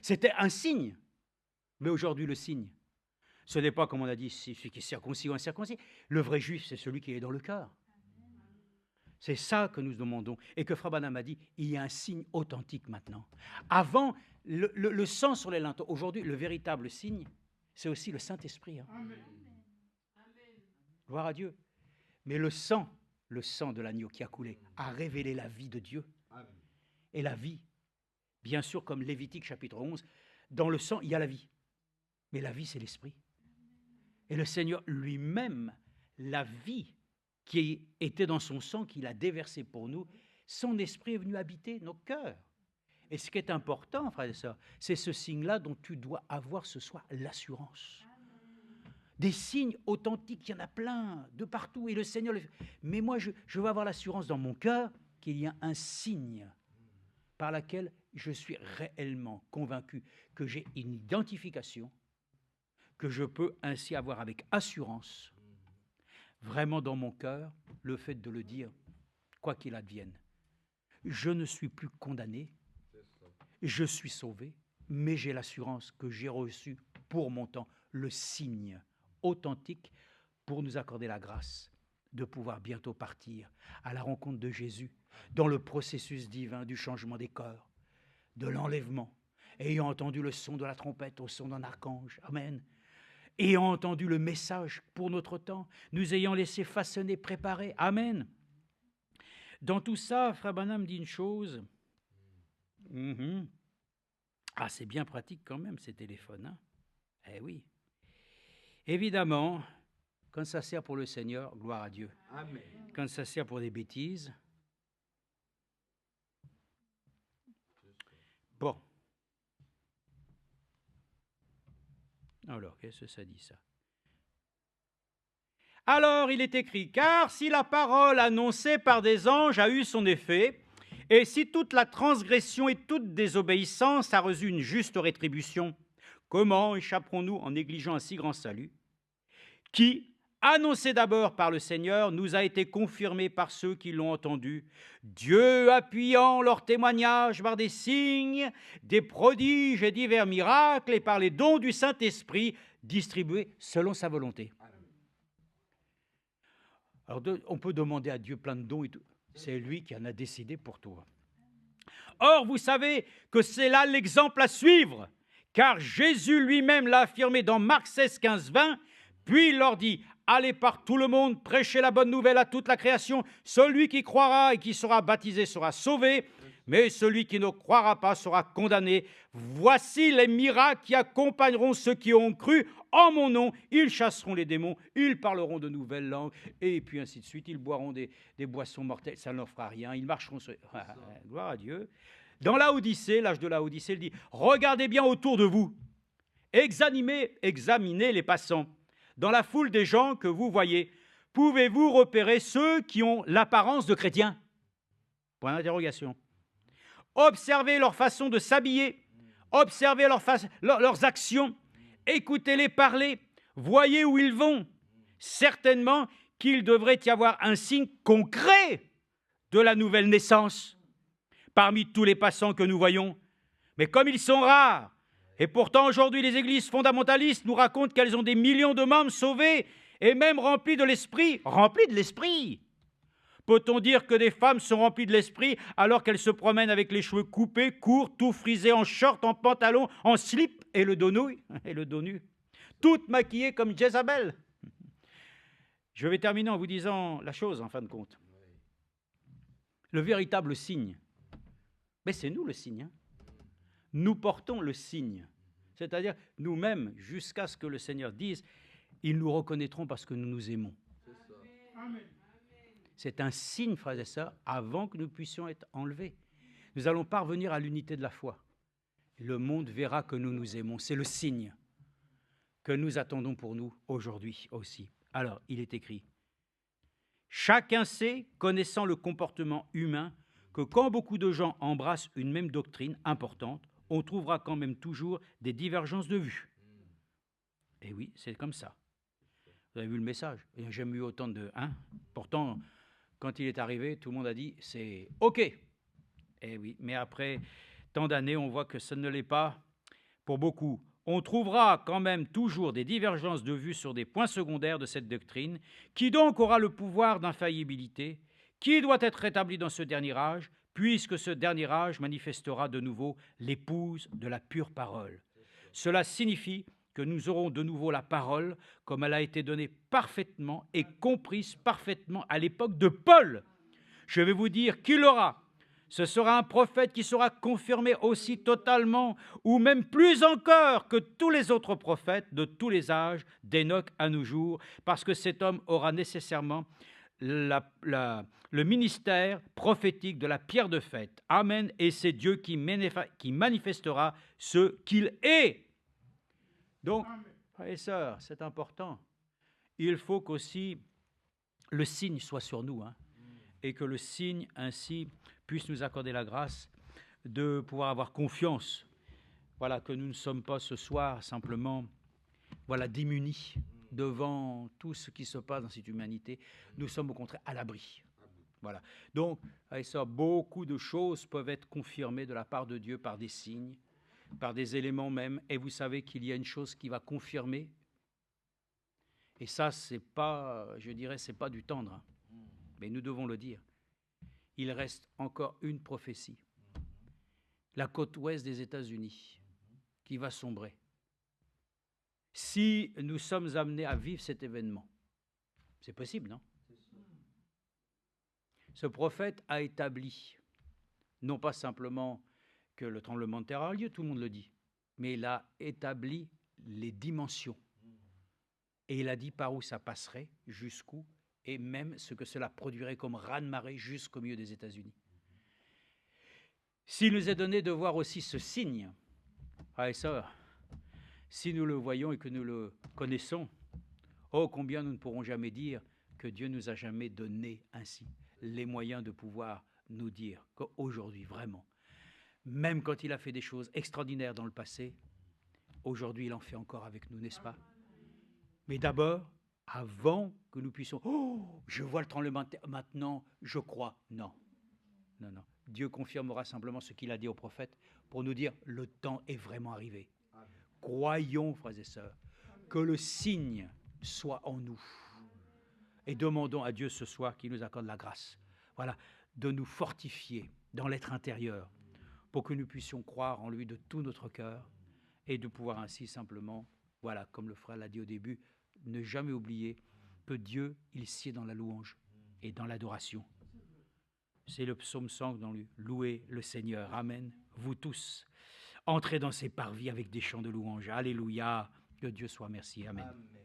[SPEAKER 3] C'était un signe. Mais aujourd'hui, le signe, ce n'est pas, comme on a dit, celui qui est circoncis ou incirconcis. Le vrai juif, c'est celui qui est dans le cœur. C'est ça que nous demandons. Et que Frère Branham a dit, il y a un signe authentique maintenant. Avant, le sang sur les linteaux. Aujourd'hui, le véritable signe, c'est aussi le Saint-Esprit. Hein. Gloire à Dieu. Mais le sang de l'agneau qui a coulé, a révélé la vie de Dieu. Et la vie, bien sûr, comme Lévitique chapitre 11, dans le sang, il y a la vie. Mais la vie, c'est l'esprit. Et le Seigneur lui-même, la vie qui était dans son sang, qu'il a déversé pour nous, son esprit est venu habiter nos cœurs. Et ce qui est important, frères et sœurs, c'est ce signe-là dont tu dois avoir ce soir l'assurance. Des signes authentiques, il y en a plein, de partout, et le Seigneur le fait. Mais moi, je veux avoir l'assurance dans mon cœur qu'il y a un signe par lequel je suis réellement convaincu que j'ai une identification, que je peux ainsi avoir avec assurance, vraiment dans mon cœur, le fait de le dire, quoi qu'il advienne. Je ne suis plus condamné, je suis sauvé, mais j'ai l'assurance que j'ai reçu pour mon temps le signe authentique pour nous accorder la grâce de pouvoir bientôt partir à la rencontre de Jésus dans le processus divin du changement des corps, de l'enlèvement, ayant entendu le son de la trompette au son d'un archange. Amen. Ayant entendu le message pour notre temps, nous ayant laissé façonner, préparer. Amen. Dans tout ça, Frère Branham dit une chose. Ah, c'est bien pratique quand même, ces téléphones. Hein? Eh oui. Évidemment, quand ça sert pour le Seigneur, gloire à Dieu. Amen. Quand ça sert pour des bêtises, bon. Alors, qu'est-ce que ça dit, ça? Alors, il est écrit, car si la parole annoncée par des anges a eu son effet, et si toute la transgression et toute désobéissance a reçu une juste rétribution, comment échapperons-nous en négligeant un si grand salut, qui, annoncé d'abord par le Seigneur, nous a été confirmé par ceux qui l'ont entendu, Dieu appuyant leur témoignage par des signes, des prodiges et divers miracles, et par les dons du Saint-Esprit distribués selon sa volonté. Alors, on peut demander à Dieu plein de dons et tout. C'est lui qui en a décidé pour toi. Or, vous savez que c'est là l'exemple à suivre, car Jésus lui-même l'a affirmé dans Marc 16, 15, 20, puis il leur dit, allez par tout le monde, prêchez la bonne nouvelle à toute la création, celui qui croira et qui sera baptisé sera sauvé, mais celui qui ne croira pas sera condamné. Voici les miracles qui accompagneront ceux qui ont cru en mon nom. Ils chasseront les démons, ils parleront de nouvelles langues, et puis ainsi de suite. Ils boiront des boissons mortelles, ça ne leur fera rien. Ils marcheront sur... Gloire à Dieu. Dans l'Odyssée, l'âge de l'Odyssée, il dit, regardez bien autour de vous, examinez les passants. Dans la foule des gens que vous voyez, pouvez-vous repérer ceux qui ont l'apparence de chrétiens? Point d'interrogation. Observez leur façon de s'habiller, observez leurs actions, écoutez-les parler, voyez où ils vont. Certainement qu'il devrait y avoir un signe concret de la nouvelle naissance parmi tous les passants que nous voyons. Mais comme ils sont rares, et pourtant aujourd'hui les églises fondamentalistes nous racontent qu'elles ont des millions de membres sauvés et même remplis de l'esprit. Remplis de l'esprit. Peut-on dire que des femmes sont remplies de l'esprit alors qu'elles se promènent avec les cheveux coupés, courts, tout frisés, en short, en pantalon, en slip et le dos nu, toutes maquillées comme Jézabel? Je vais terminer en vous disant la chose en fin de compte. Le véritable signe, mais c'est nous le signe. Hein. Nous portons le signe. C'est-à-dire, nous-mêmes, jusqu'à ce que le Seigneur dise, ils nous reconnaîtront parce que nous nous aimons. C'est un signe, frères et sœurs, avant que nous puissions être enlevés. Nous allons parvenir à l'unité de la foi. Le monde verra que nous nous aimons. C'est le signe que nous attendons pour nous aujourd'hui aussi. Alors, il est écrit, « Chacun sait, connaissant le comportement humain, que quand beaucoup de gens embrassent une même doctrine importante, on trouvera quand même toujours des divergences de vues. » Et oui, c'est comme ça. Vous avez vu le message? Il n'y a jamais eu autant de... Hein? Pourtant, quand il est arrivé, tout le monde a dit, c'est OK. Et oui, mais après tant d'années, on voit que ça ne l'est pas pour beaucoup. On trouvera quand même toujours des divergences de vues sur des points secondaires de cette doctrine. Qui donc aura le pouvoir d'infaillibilité? Qui doit être rétabli dans ce dernier âge, puisque ce dernier âge manifestera de nouveau l'épouse de la pure parole. Cela signifie que nous aurons de nouveau la parole comme elle a été donnée parfaitement et comprise parfaitement à l'époque de Paul. Je vais vous dire qui l'aura. Ce sera un prophète qui sera confirmé aussi totalement, ou même plus encore que tous les autres prophètes de tous les âges, d'Enoch à nos jours, parce que cet homme aura nécessairement le ministère prophétique de la pierre de fête. Amen. Et c'est Dieu qui manifestera ce qu'il est. Donc, frères et sœurs, c'est important. Il faut qu'aussi le signe soit sur nous, hein, et que le signe ainsi puisse nous accorder la grâce de pouvoir avoir confiance. Voilà, que nous ne sommes pas ce soir simplement démunis devant tout ce qui se passe dans cette humanité. Nous sommes au contraire à l'abri. Voilà. Donc, avec ça, beaucoup de choses peuvent être confirmées de la part de Dieu par des signes, par des éléments même. Et vous savez qu'il y a une chose qui va confirmer. Et ça, c'est pas, je dirais, c'est pas du tendre. Hein. Mais nous devons le dire. Il reste encore une prophétie. La côte ouest des États-Unis qui va sombrer. Si nous sommes amenés à vivre cet événement, c'est possible, non? Ce prophète a établi, non pas simplement que le tremblement de terre a lieu, tout le monde le dit, mais il a établi les dimensions. Et il a dit par où ça passerait, jusqu'où, et même ce que cela produirait comme raz-de-marée jusqu'au milieu des États-Unis. S'il nous est donné de voir aussi ce signe, frères et sœurs, si nous le voyons et que nous le connaissons, oh combien nous ne pourrons jamais dire que Dieu nous a jamais donné ainsi les moyens de pouvoir nous dire qu'aujourd'hui, vraiment, même quand il a fait des choses extraordinaires dans le passé, aujourd'hui il en fait encore avec nous, n'est-ce pas? Mais d'abord, avant que nous puissions, oh, je vois le tremblement de terre, maintenant je crois. Non, non, non. Dieu confirmera simplement ce qu'il a dit au prophète pour nous dire le temps est vraiment arrivé. Amen. Croyons, frères et sœurs, que le signe soit en nous. Et demandons à Dieu ce soir qu'il nous accorde la grâce, voilà, de nous fortifier dans l'être intérieur pour que nous puissions croire en lui de tout notre cœur et de pouvoir ainsi simplement, voilà, comme le frère l'a dit au début, ne jamais oublier que Dieu, il sied dans la louange et dans l'adoration. C'est le psaume 100 dans lui. Louez le Seigneur. Amen. Vous tous, entrez dans ses parvis avec des chants de louange. Alléluia. Que Dieu soit merci. Amen. Amen.